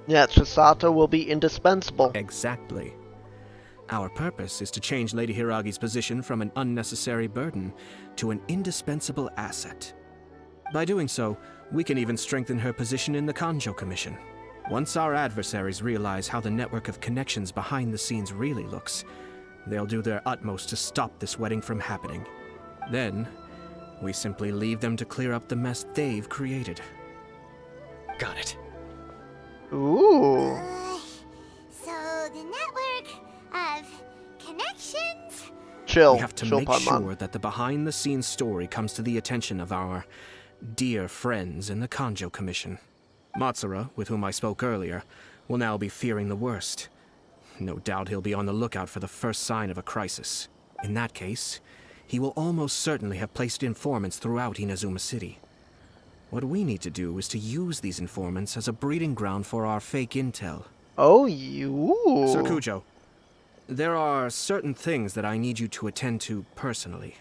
Yeah, Chisato will be indispensable. Exactly. Our purpose is to change Lady Hiragi's position from an unnecessary burden to an indispensable asset. By doing so, we can even strengthen her position in the Kanjo Commission. Once our adversaries realize how the network of connections behind the scenes really looks, they'll do their utmost to stop this wedding from happening. Then, we simply leave them to clear up the mess they've created. Got it. Ooh. So the network of connections? Chill. We have to Chill, make Paimon. sure that the behind-the-scenes story comes to the attention of our dear friends in the Kanjo Commission. Matsura, with whom I spoke earlier, will now be fearing the worst. No doubt he'll be on the lookout for the first sign of a crisis. In that case, he will almost certainly have placed informants throughout Inazuma City. What we need to do is to use these informants as a breeding ground for our fake intel. Oh, you. Sir Kujo, there are certain things that I need you to attend to personally.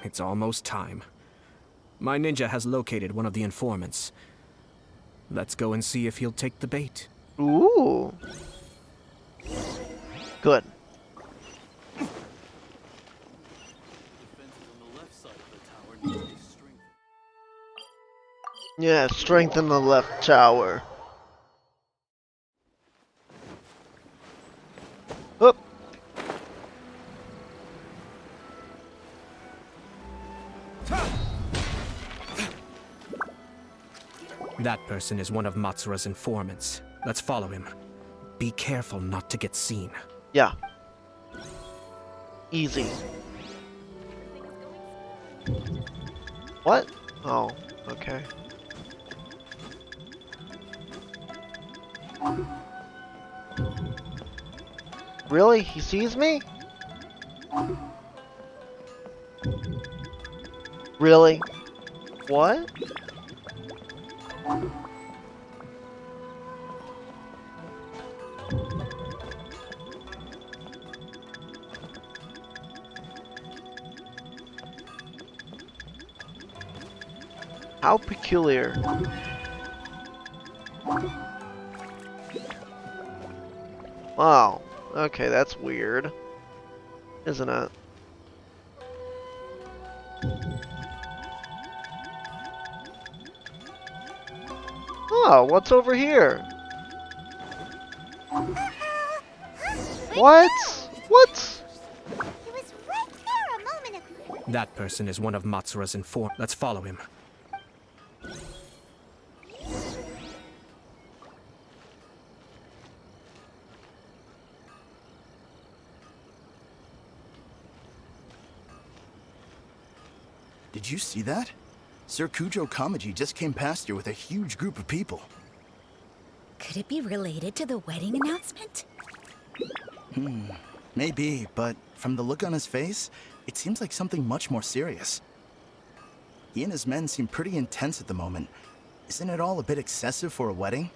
It's almost time. My ninja has located one of the informants. Let's go and see if he'll take the bait. Ooh. Good. Yeah, strengthen the left tower. Oop. That person is one of Matsura's informants. Let's follow him. Be careful not to get seen. Yeah. Easy. What? Oh, okay. Really? He sees me? Really? What? How peculiar. Wow. Okay, that's weird. Isn't it? Oh, what's over here? What? What? He was right there a moment ago. That person is one of Matsura's informants. Let's follow him. Did you see that? Sir Kujo Kamaji just came past here with a huge group of people. Could it be related to the wedding announcement? Maybe, but from the look on his face, it seems like something much more serious. He and his men seem pretty intense at the moment. Isn't it all a bit excessive for a wedding?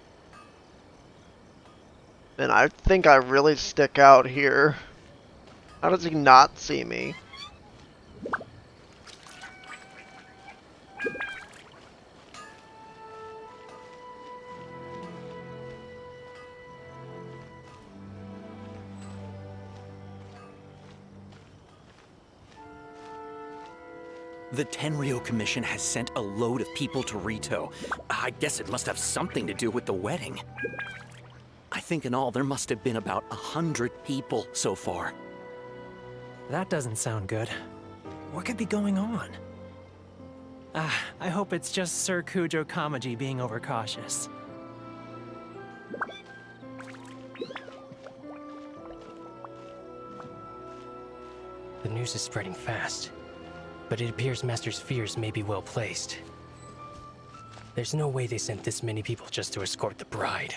And I think I really stick out here. How does he not see me? The Tenryo Commission has sent a load of people to Rito. I guess it must have something to do with the wedding. I think in all there must have been about 100 people so far. That doesn't sound good. What could be going on? I hope it's just Sir Kujo Kamaji being overcautious. The news is spreading fast, but it appears Master's fears may be well placed. There's no way they sent this many people just to escort the bride.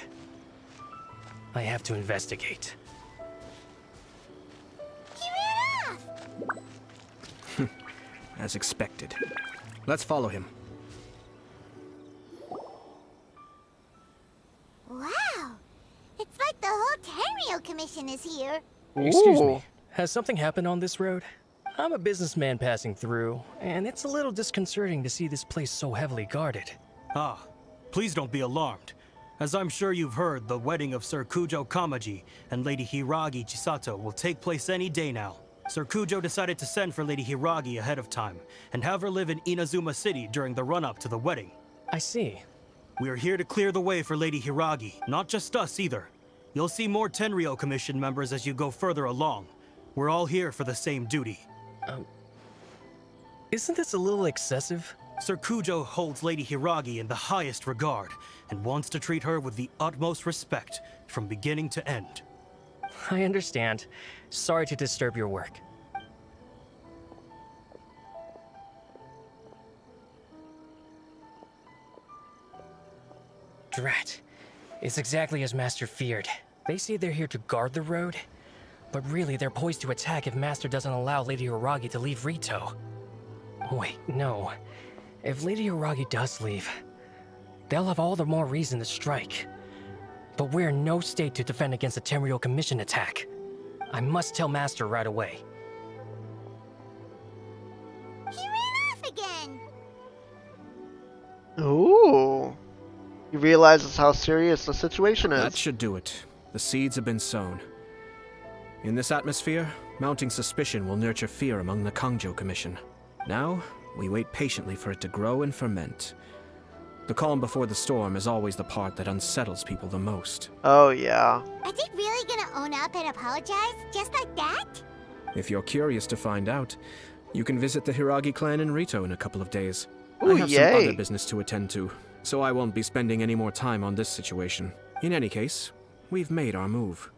I have to investigate. As expected. Let's follow him. Wow! It's like the whole Tenryo Commission is here. Excuse me, has something happened on this road? I'm a businessman passing through, and it's a little disconcerting to see this place so heavily guarded. Ah, please don't be alarmed. As I'm sure you've heard, the wedding of Sir Kujo Kamaji and Lady Hiragi Chisato will take place any day now. Sir Kujo decided to send for Lady Hiragi ahead of time, and have her live in Inazuma City during the run-up to the wedding. I see. We are here to clear the way for Lady Hiragi, not just us either. You'll see more Tenryo Commission members as you go further along. We're all here for the same duty. Isn't this a little excessive? Sir Kujo holds Lady Hiragi in the highest regard, and wants to treat her with the utmost respect, from beginning to end. I understand. Sorry to disturb your work. Drat. It's exactly as Master feared. They say they're here to guard the road, but really they're poised to attack if Master doesn't allow Lady Hiragi to leave Rito. Wait, no. If Lady Hiragi does leave, they'll have all the more reason to strike. But we're in no state to defend against a Tenryo Commission attack. I must tell Master right away. He ran off again! Ooh. He realizes how serious the situation is. That should do it. The seeds have been sown. In this atmosphere, mounting suspicion will nurture fear among the Kangjo Commission. Now, we wait patiently for it to grow and ferment. The calm before the storm is always the part that unsettles people the most. Oh, yeah. Are they really gonna own up and apologize? Just like that? If you're curious to find out, you can visit the Hiragi clan in Rito in a couple of days. Ooh, I have yay. some other business to attend to, so I won't be spending any more time on this situation. In any case, we've made our move.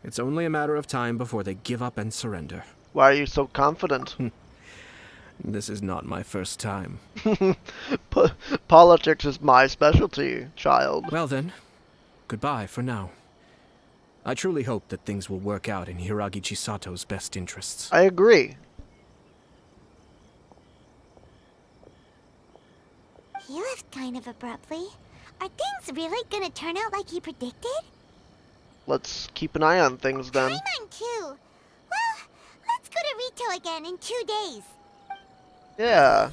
It's only a matter of time before they give up and surrender. Why are you so confident? This is not my first time. Politics is my specialty, child. Well then, goodbye for now. I truly hope that things will work out in Hiragi Chisato's best interests. I agree. He left kind of abruptly. Are things really gonna turn out like he predicted? Let's keep an eye on things then. Paimon too. Well, let's go to Rito again in 2 days. Yeah.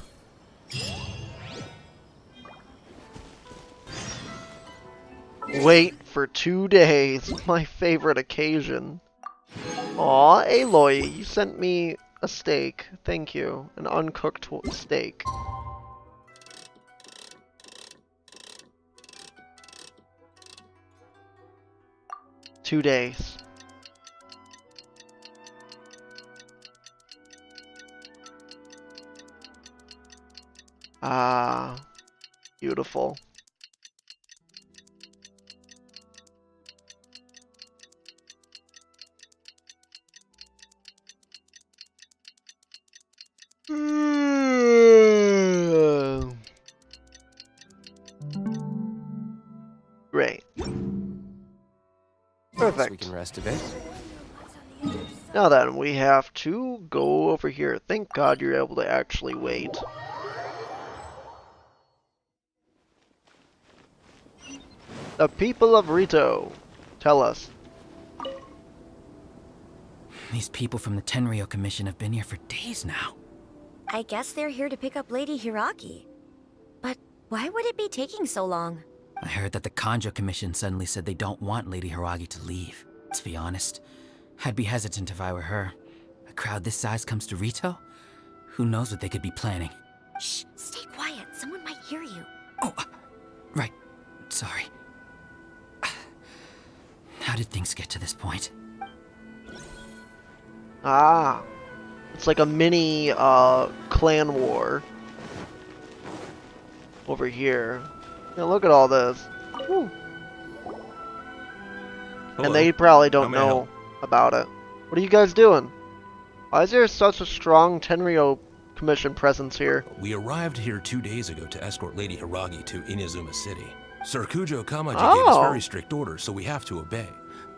Wait for 2 days. My favorite occasion. Aw, Aloy, you sent me a steak. Thank you. An uncooked steak. Two days. Ah, beautiful. Great. Perfect. We can rest a bit. Now then, we have to go over here. Thank God you're able to actually wait. The people of Rito, tell us. These people from the Tenryo Commission have been here for days now. I guess they're here to pick up Lady Hiragi. But why would it be taking so long? I heard that the Kanjo Commission suddenly said they don't want Lady Hiragi to leave. To be honest, I'd be hesitant if I were her. A crowd this size comes to Rito? Who knows what they could be planning? Shh, stay quiet. Someone might hear you. Right. Sorry. How did things get to this point? Ah. It's like a mini clan war. Over here. Yeah, look at all this. Woo. And they probably don't know about it. What are you guys doing? Why is there such a strong Tenryou Commission presence here? We arrived here 2 days ago to escort Lady Hiragi to Inazuma City. Sir Kujo Kamaji gave us very strict orders, so we have to obey.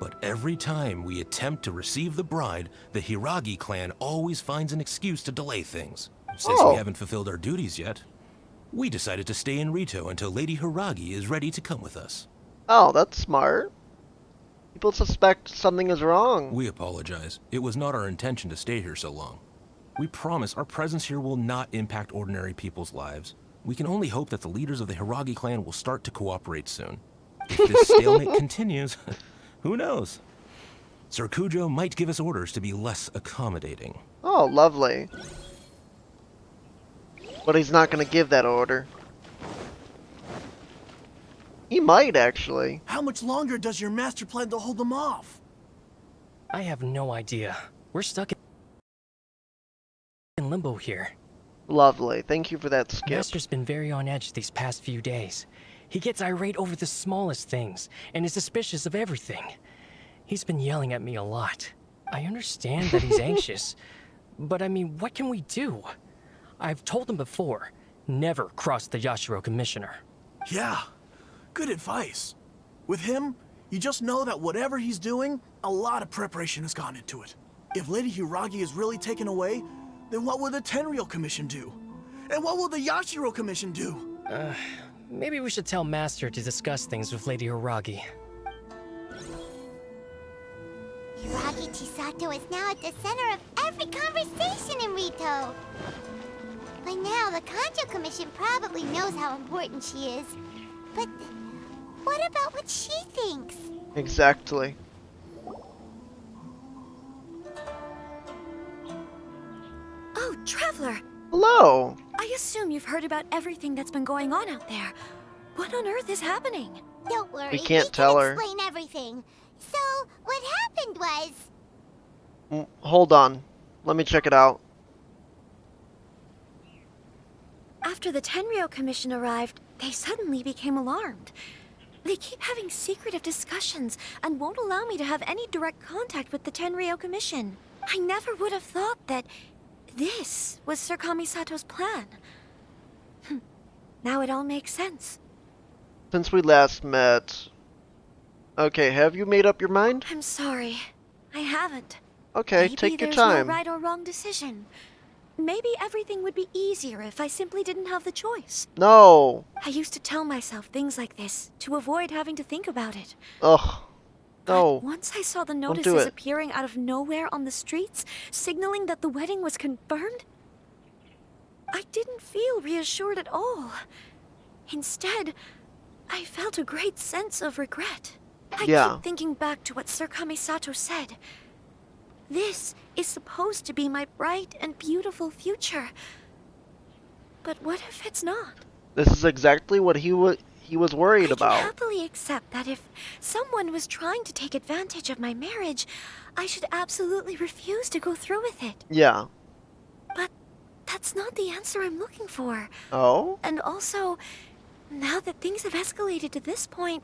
But every time we attempt to receive the bride, the Hiragi clan always finds an excuse to delay things. Since we haven't fulfilled our duties yet, we decided to stay in Rito until Lady Hiragi is ready to come with us. Oh, that's smart. People suspect something is wrong. We apologize. It was not our intention to stay here so long. We promise our presence here will not impact ordinary people's lives. We can only hope that the leaders of the Hiragi clan will start to cooperate soon. If this stalemate continues, who knows? Sir Kujo might give us orders to be less accommodating. Oh, lovely. But he's not going to give that order. He might, actually. How much longer does your master plan to hold them off? I have no idea. We're stuck in limbo here. Lovely. Thank you for that skip. Master's been very on edge these past few days. He gets irate over the smallest things, and is suspicious of everything. He's been yelling at me a lot. I understand that he's anxious, but I mean, what can we do? I've told him before, never cross the Yashiro Commissioner. Yeah, good advice. With him, you just know that whatever he's doing, a lot of preparation has gone into it. If Lady Hiragi is really taken away, then what will the Tenryou Commission do? And what will the Yashiro Commission do? Maybe we should tell Master to discuss things with Lady Hiragi. Hiragi Chisato is now at the center of every conversation in Rito. By now, the Kanjo Commission probably knows how important she is. But what about what she thinks? Exactly. Oh, Traveler! Hello! I assume you've heard about everything that's been going on out there. What on earth is happening? Don't worry, We can't tell her. explain everything. So, what happened was... Hold on. Let me check it out. After the Tenryou Commission arrived, they suddenly became alarmed. They keep having secretive discussions and won't allow me to have any direct contact with the Tenryou Commission. I never would have thought that this was Sir Kamisato's plan. Now it all makes sense. Since we last met... Okay, have you made up your mind? I'm sorry. I haven't. Okay, Maybe take your there's time. no right or wrong decision. Maybe everything would be easier if I simply didn't have the choice. No! I used to tell myself things like this to avoid having to think about it. Ugh. No. But once I saw the Don't do notices it. appearing out of nowhere on the streets, signaling that the wedding was confirmed, I didn't feel reassured at all. Instead, I felt a great sense of regret. I keep thinking back to what Sir Kamisato said. This is supposed to be my bright and beautiful future. But what if it's not? This is exactly what he was worried I about. can happily accept that if someone was trying to take advantage of my marriage, I should absolutely refuse to go through with it. Yeah. But that's not the answer I'm looking for. Oh? And also, now that things have escalated to this point,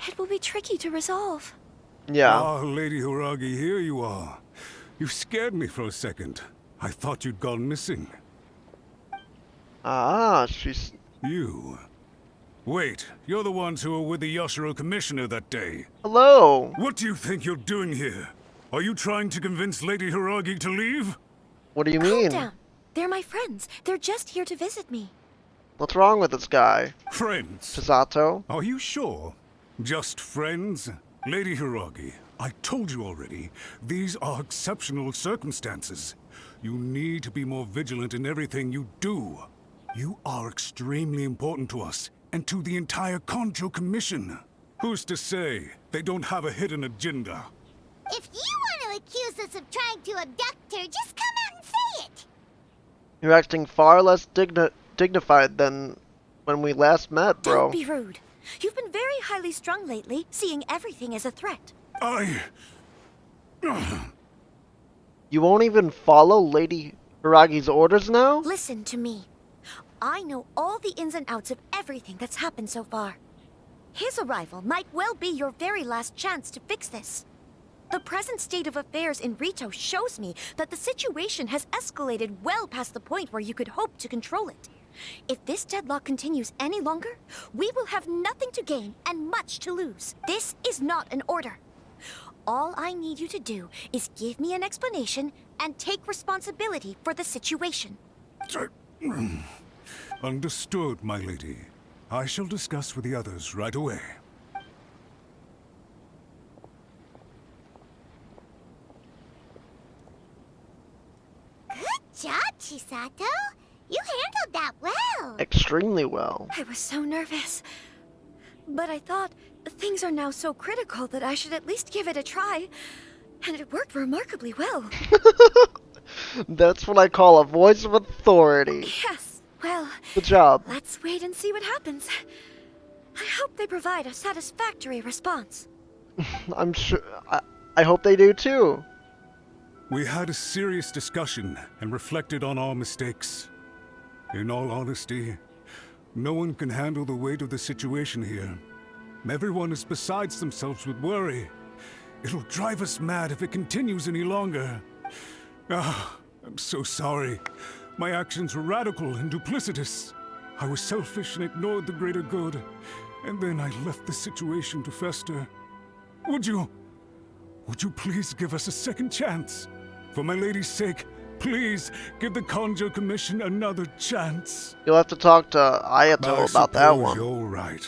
it will be tricky to resolve. Yeah. Ah, Lady Hiragi, here you are. You scared me for a second. I thought you'd gone missing. Ah, she's... You. Wait, you're the ones who were with the Yashiro Commissioner that day. Hello! What do you think you're doing here? Are you trying to convince Lady Hiragi to leave? What do you Calm mean? down. They're my friends. They're just here to visit me. What's wrong with this guy? Friends? Chisato? Are you sure? Just friends? Lady Hiragi, I told you already, these are exceptional circumstances. You need to be more vigilant in everything you do. You are extremely important to us, and to the entire Kanjo Commission. Who's to say they don't have a hidden agenda? If you want to accuse us of trying to abduct her, just come out and say it. You're acting far less dignified than when we last met, bro. Don't be rude. You've been very highly strung lately, seeing everything as a threat. You won't even follow Lady Hiragi's orders now? Listen to me. I know all the ins and outs of everything that's happened so far. His arrival might well be your very last chance to fix this. The present state of affairs in Rito shows me that the situation has escalated well past the point where you could hope to control it. If this deadlock continues any longer, we will have nothing to gain and much to lose. This is not an order. All I need you to do is give me an explanation and take responsibility for the situation. Understood, my lady. I shall discuss with the others right away. Good job, Chisato. You handled that well. Extremely well. I was so nervous. But I thought things are now so critical that I should at least give it a try. And it worked remarkably well. That's what I call a voice of authority. Yes, well... Good job. Let's wait and see what happens. I hope they provide a satisfactory response. I'm sure... I hope they do too. We had a serious discussion and reflected on our mistakes. In all honesty, no one can handle the weight of the situation here. Everyone is besides themselves with worry. It'll drive us mad if it continues any longer. I'm so sorry. My actions were radical and duplicitous. I was selfish and ignored the greater good. And then I left the situation to fester. Would you please give us a second chance? For my lady's sake, please give the Conjo Commission another chance. You'll have to talk to Ayato about that one. You're right.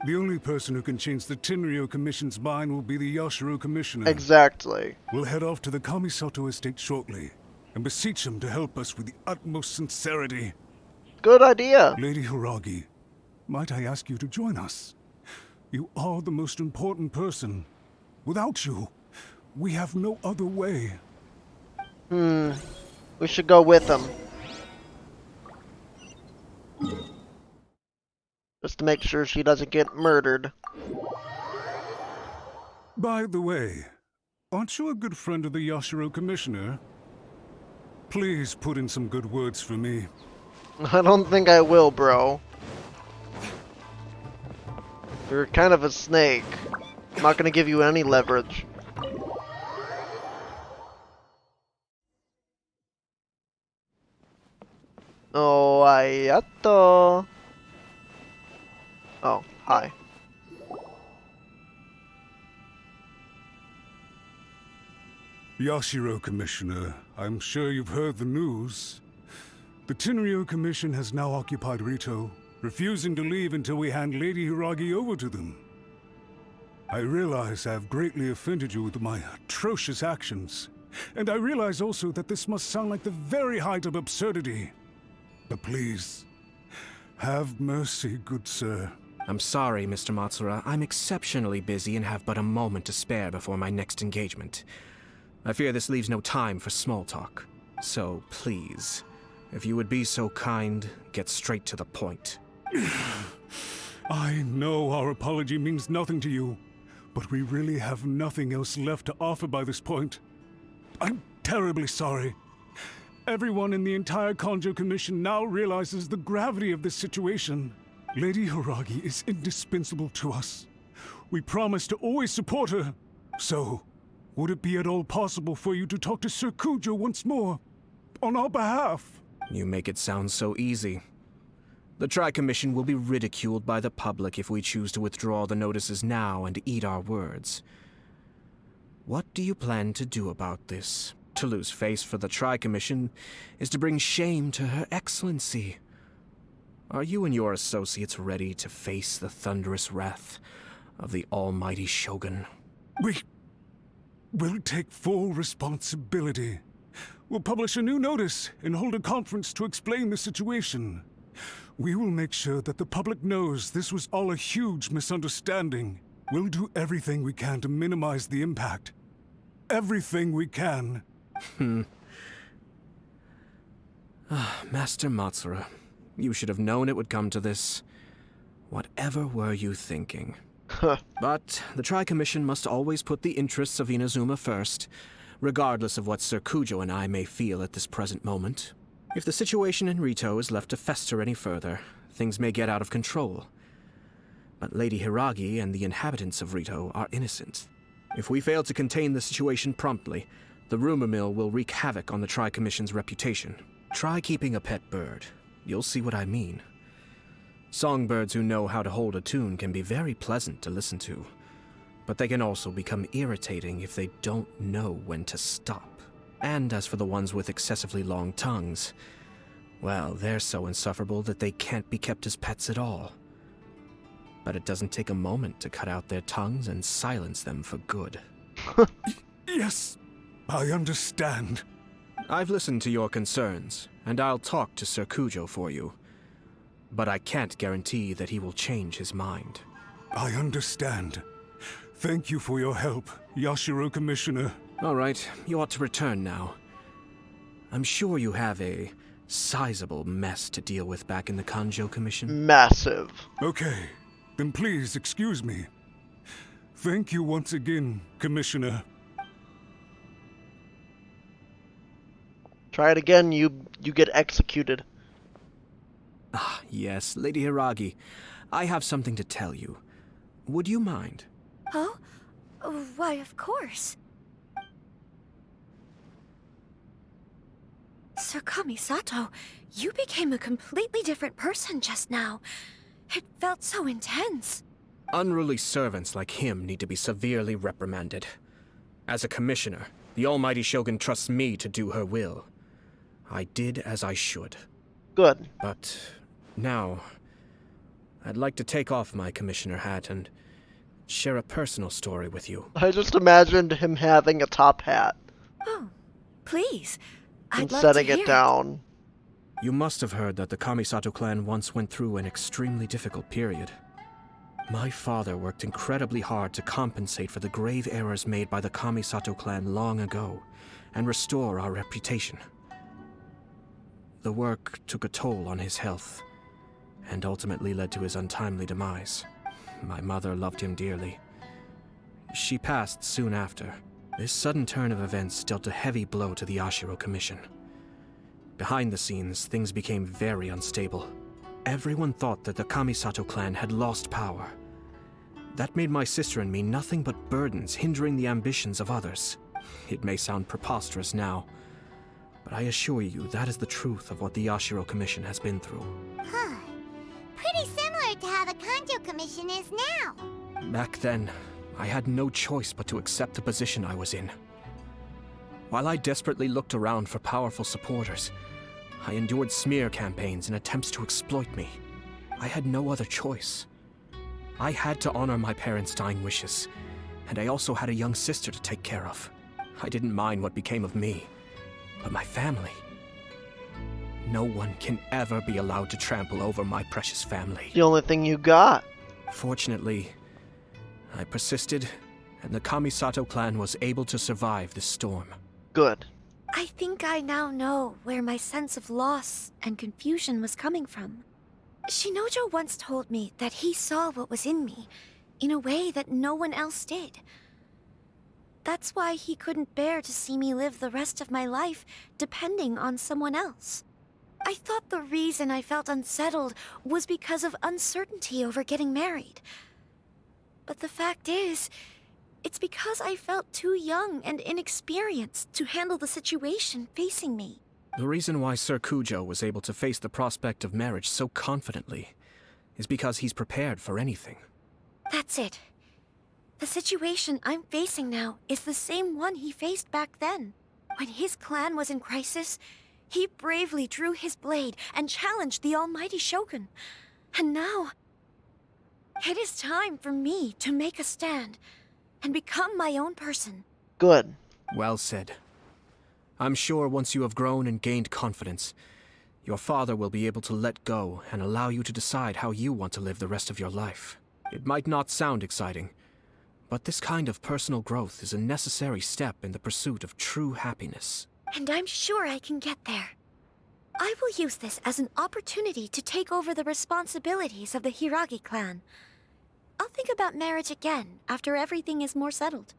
The only person who can change the Tenryo Commission's mind will be the Yashiro Commissioner. Exactly. We'll head off to the Kamisato estate shortly and beseech him to help us with the utmost sincerity. Good idea. Lady Hiragi, might I ask you to join us? You are the most important person. Without you, we have no other way. We should go with them. Just to make sure she doesn't get murdered. By the way, aren't you a good friend of the Yashiro Commissioner? Please put in some good words for me. I don't think I will, bro. You're kind of a snake. I'm not gonna give you any leverage. Oh, Ayato. Oh, hi. Yashiro Commissioner, I'm sure you've heard the news. The Tenryo Commission has now occupied Rito, refusing to leave until we hand Lady Hiragi over to them. I realize I have greatly offended you with my atrocious actions, and I realize also that this must sound like the very height of absurdity. But please, have mercy, good sir. I'm sorry, Mr. Matsura. I'm exceptionally busy and have but a moment to spare before my next engagement. I fear this leaves no time for small talk. So, please, if you would be so kind, get straight to the point. I know our apology means nothing to you, but we really have nothing else left to offer by this point. I'm terribly sorry. Everyone in the entire Conjo Commission now realizes the gravity of this situation. Lady Hiragi is indispensable to us. We promise to always support her. So, would it be at all possible for you to talk to Sir Kujo once more? On our behalf? You make it sound so easy. The Tri-Commission will be ridiculed by the public if we choose to withdraw the notices now and eat our words. What do you plan to do about this? To lose face for the Tri-Commission is to bring shame to Her Excellency. Are you and your associates ready to face the thunderous wrath of the almighty Shogun? We'll take full responsibility. We'll publish a new notice and hold a conference to explain the situation. We will make sure that the public knows this was all a huge misunderstanding. We'll do everything we can to minimize the impact. Everything we can. Master Matsura, you should have known it would come to this. Whatever were you thinking? But the Tri-Commission must always put the interests of Inazuma first, regardless of what Sir Kujo and I may feel at this present moment. If the situation in Rito is left to fester any further, things may get out of control. But Lady Hiragi and the inhabitants of Rito are innocent. If we fail to contain the situation promptly, the rumor mill will wreak havoc on the Tri-Commission's reputation. Try keeping a pet bird. You'll see what I mean. Songbirds who know how to hold a tune can be very pleasant to listen to, but they can also become irritating if they don't know when to stop. And as for the ones with excessively long tongues, well, they're so insufferable that they can't be kept as pets at all. But it doesn't take a moment to cut out their tongues and silence them for good. Yes, I understand. I've listened to your concerns, and I'll talk to Sir Kujo for you. But I can't guarantee that he will change his mind. I understand. Thank you for your help, Yashiro Commissioner. All right, you ought to return now. I'm sure you have a sizable mess to deal with back in the Kanjo Commission. Massive. Okay, then please excuse me. Thank you once again, Commissioner. Try it again, you get executed. Ah, yes, Lady Hiragi. I have something to tell you. Would you mind? Oh? Why, of course. Sir Kamisato, you became a completely different person just now. It felt so intense. Unruly servants like him need to be severely reprimanded. As a commissioner, the Almighty Shogun trusts me to do her will. I did as I should. Good. But now, I'd like to take off my commissioner hat and share a personal story with you. I just imagined him having a top hat. Oh, please. I'd And love setting to hear it down. You must have heard that the Kamisato clan once went through an extremely difficult period. My father worked incredibly hard to compensate for the grave errors made by the Kamisato clan long ago and restore our reputation. The work took a toll on his health and ultimately led to his untimely demise. My mother loved him dearly. She passed soon after. This sudden turn of events dealt a heavy blow to the Yashiro Commission. Behind the scenes, things became very unstable. Everyone thought that the Kamisato clan had lost power. That made my sister and me nothing but burdens, hindering the ambitions of others. It may sound preposterous now, but I assure you that is the truth of what the Yashiro Commission has been through. Huh. Pretty similar to how the Kanjo Commission is now. Back then, I had no choice but to accept the position I was in. While I desperately looked around for powerful supporters, I endured smear campaigns and attempts to exploit me. I had no other choice. I had to honor my parents' dying wishes, and I also had a young sister to take care of. I didn't mind what became of me, but my family. No one can ever be allowed to trample over my precious family. The only thing you got. Fortunately, I persisted, and the Kamisato clan was able to survive this storm. Good. I think I now know where my sense of loss and confusion was coming from. Shinojo once told me that he saw what was in me, in a way that no one else did. That's why he couldn't bear to see me live the rest of my life depending on someone else. I thought the reason I felt unsettled was because of uncertainty over getting married. But the fact is, it's because I felt too young and inexperienced to handle the situation facing me. The reason why Sir Kujo was able to face the prospect of marriage so confidently is because he's prepared for anything. That's it. The situation I'm facing now is the same one he faced back then. When his clan was in crisis, he bravely drew his blade and challenged the Almighty Shogun. And now, it is time for me to make a stand and become my own person. Good. Well said. I'm sure once you have grown and gained confidence, your father will be able to let go and allow you to decide how you want to live the rest of your life. It might not sound exciting, but this kind of personal growth is a necessary step in the pursuit of true happiness. And I'm sure I can get there. I will use this as an opportunity to take over the responsibilities of the Hiragi clan. I'll think about marriage again after everything is more settled.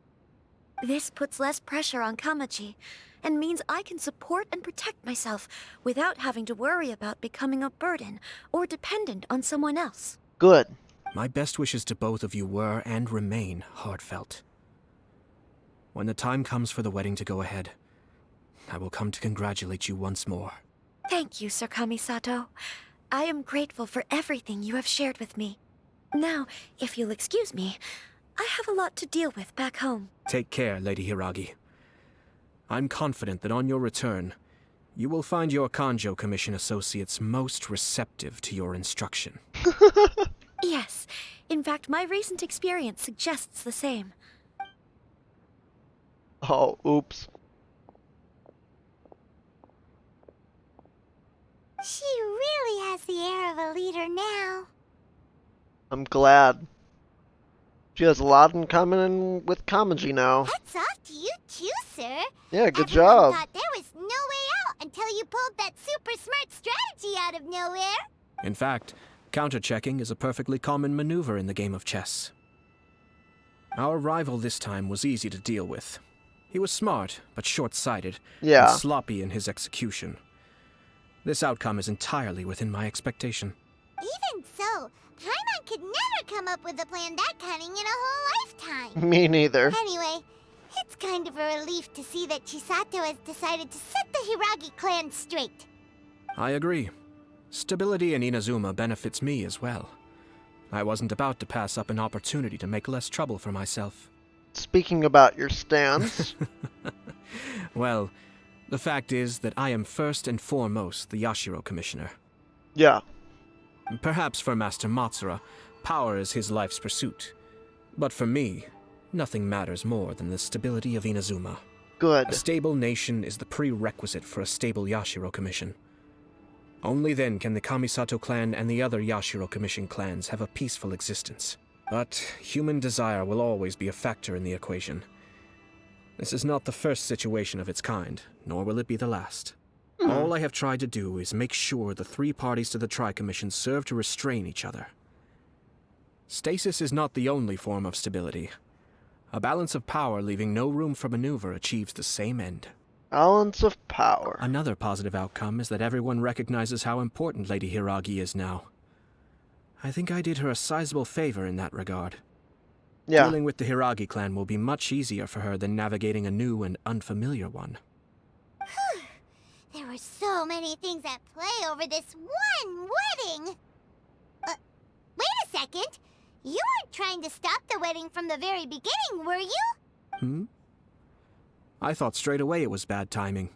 This puts less pressure on Kamaji, and means I can support and protect myself without having to worry about becoming a burden or dependent on someone else. Good. My best wishes to both of you were and remain heartfelt. When the time comes for the wedding to go ahead, I will come to congratulate you once more. Thank you, Sir Kamisato. I am grateful for everything you have shared with me. Now, if you'll excuse me, I have a lot to deal with back home. Take care, Lady Hiragi. I'm confident that on your return, you will find your Kanjo Commission associates most receptive to your instruction. Yes, in fact, my recent experience suggests the same. Oh, oops. She really has the air of a leader now. I'm glad. She has a lot in common with Kamaji now. Hats off to you too, sir. Yeah, good Everyone job. thought there was no way out until you pulled that super smart strategy out of nowhere. In fact, counter-checking is a perfectly common maneuver in the game of chess. Our rival this time was easy to deal with. He was smart, but short-sighted, Yeah. and sloppy in his execution. This outcome is entirely within my expectation. Even so, Paimon could never come up with a plan that cunning in a whole lifetime. Me neither. Anyway, it's kind of a relief to see that Chisato has decided to set the Hiragi clan straight. I agree. Stability in Inazuma benefits me as well. I wasn't about to pass up an opportunity to make less trouble for myself. Speaking about your stance. Well, the fact is that I am first and foremost the Yashiro Commissioner. Yeah. Perhaps for Master Matsura, power is his life's pursuit. But for me, nothing matters more than the stability of Inazuma. Good. A stable nation is the prerequisite for a stable Yashiro Commission. Only then can the Kamisato clan and the other Yashiro Commission clans have a peaceful existence. But human desire will always be a factor in the equation. This is not the first situation of its kind, nor will it be the last. All I have tried to do is make sure the three parties to the Tri-Commission serve to restrain each other. Stasis is not the only form of stability. A balance of power leaving no room for maneuver achieves the same end. Balance of power. Another positive outcome is that everyone recognizes how important Lady Hiragi is now. I think I did her a sizable favor in that regard. Yeah. Dealing with the Hiragi clan will be much easier for her than navigating a new and unfamiliar one. There were so many things at play over this one wedding. Wait a second. You weren't trying to stop the wedding from the very beginning, were you? I thought straight away it was bad timing.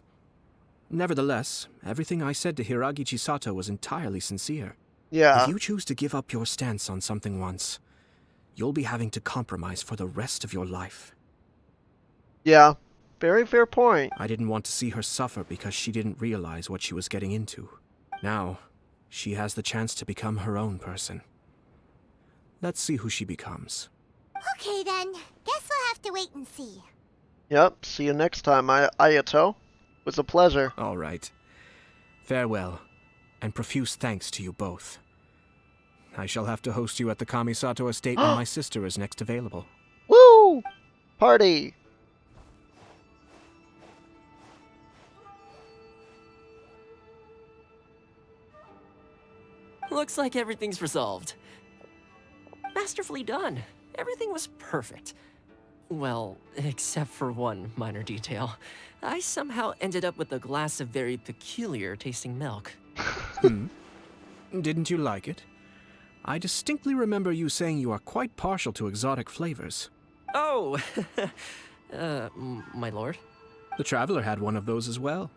Nevertheless, everything I said to Hiragi Chisato was entirely sincere. Yeah. If you choose to give up your stance on something once, you'll be having to compromise for the rest of your life. Yeah. Very fair point. I didn't want to see her suffer because she didn't realize what she was getting into. Now, she has the chance to become her own person. Let's see who she becomes. Okay then. Guess we'll have to wait and see. Yep. See you next time, Ayato. It was a pleasure. All right. Farewell, and profuse thanks to you both. I shall have to host you at the Kamisato estate when my sister is next available. Woo! Party! Looks like everything's resolved. Masterfully done. Everything was perfect. Well, except for one minor detail. I somehow ended up with a glass of very peculiar tasting milk. Didn't you like it? I distinctly remember you saying you are quite partial to exotic flavors. Oh! My lord? The Traveler had one of those as well.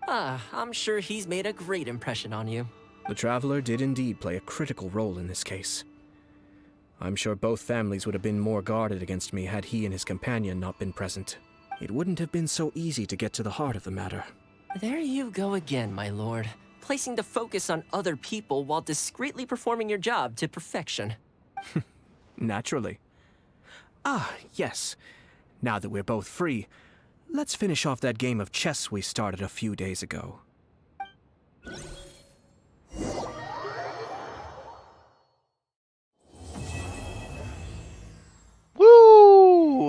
I'm sure he's made a great impression on you. The Traveler did indeed play a critical role in this case. I'm sure both families would have been more guarded against me had he and his companion not been present. It wouldn't have been so easy to get to the heart of the matter. There you go again, my lord. Placing the focus on other people while discreetly performing your job to perfection. Naturally. Ah, yes. Now that we're both free, let's finish off that game of chess we started a few days ago.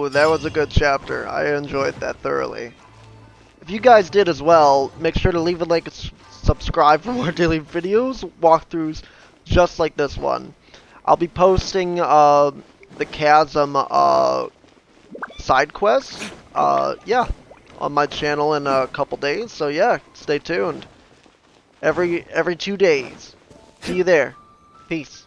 Ooh, that was a good chapter. I enjoyed that thoroughly. If you guys did as well, make sure to leave a like and subscribe for more daily videos, walkthroughs just like this one. I'll be posting the Chasm side quest, yeah, on my channel in a couple days. So yeah, stay tuned. Every 2 days. See you there. Peace.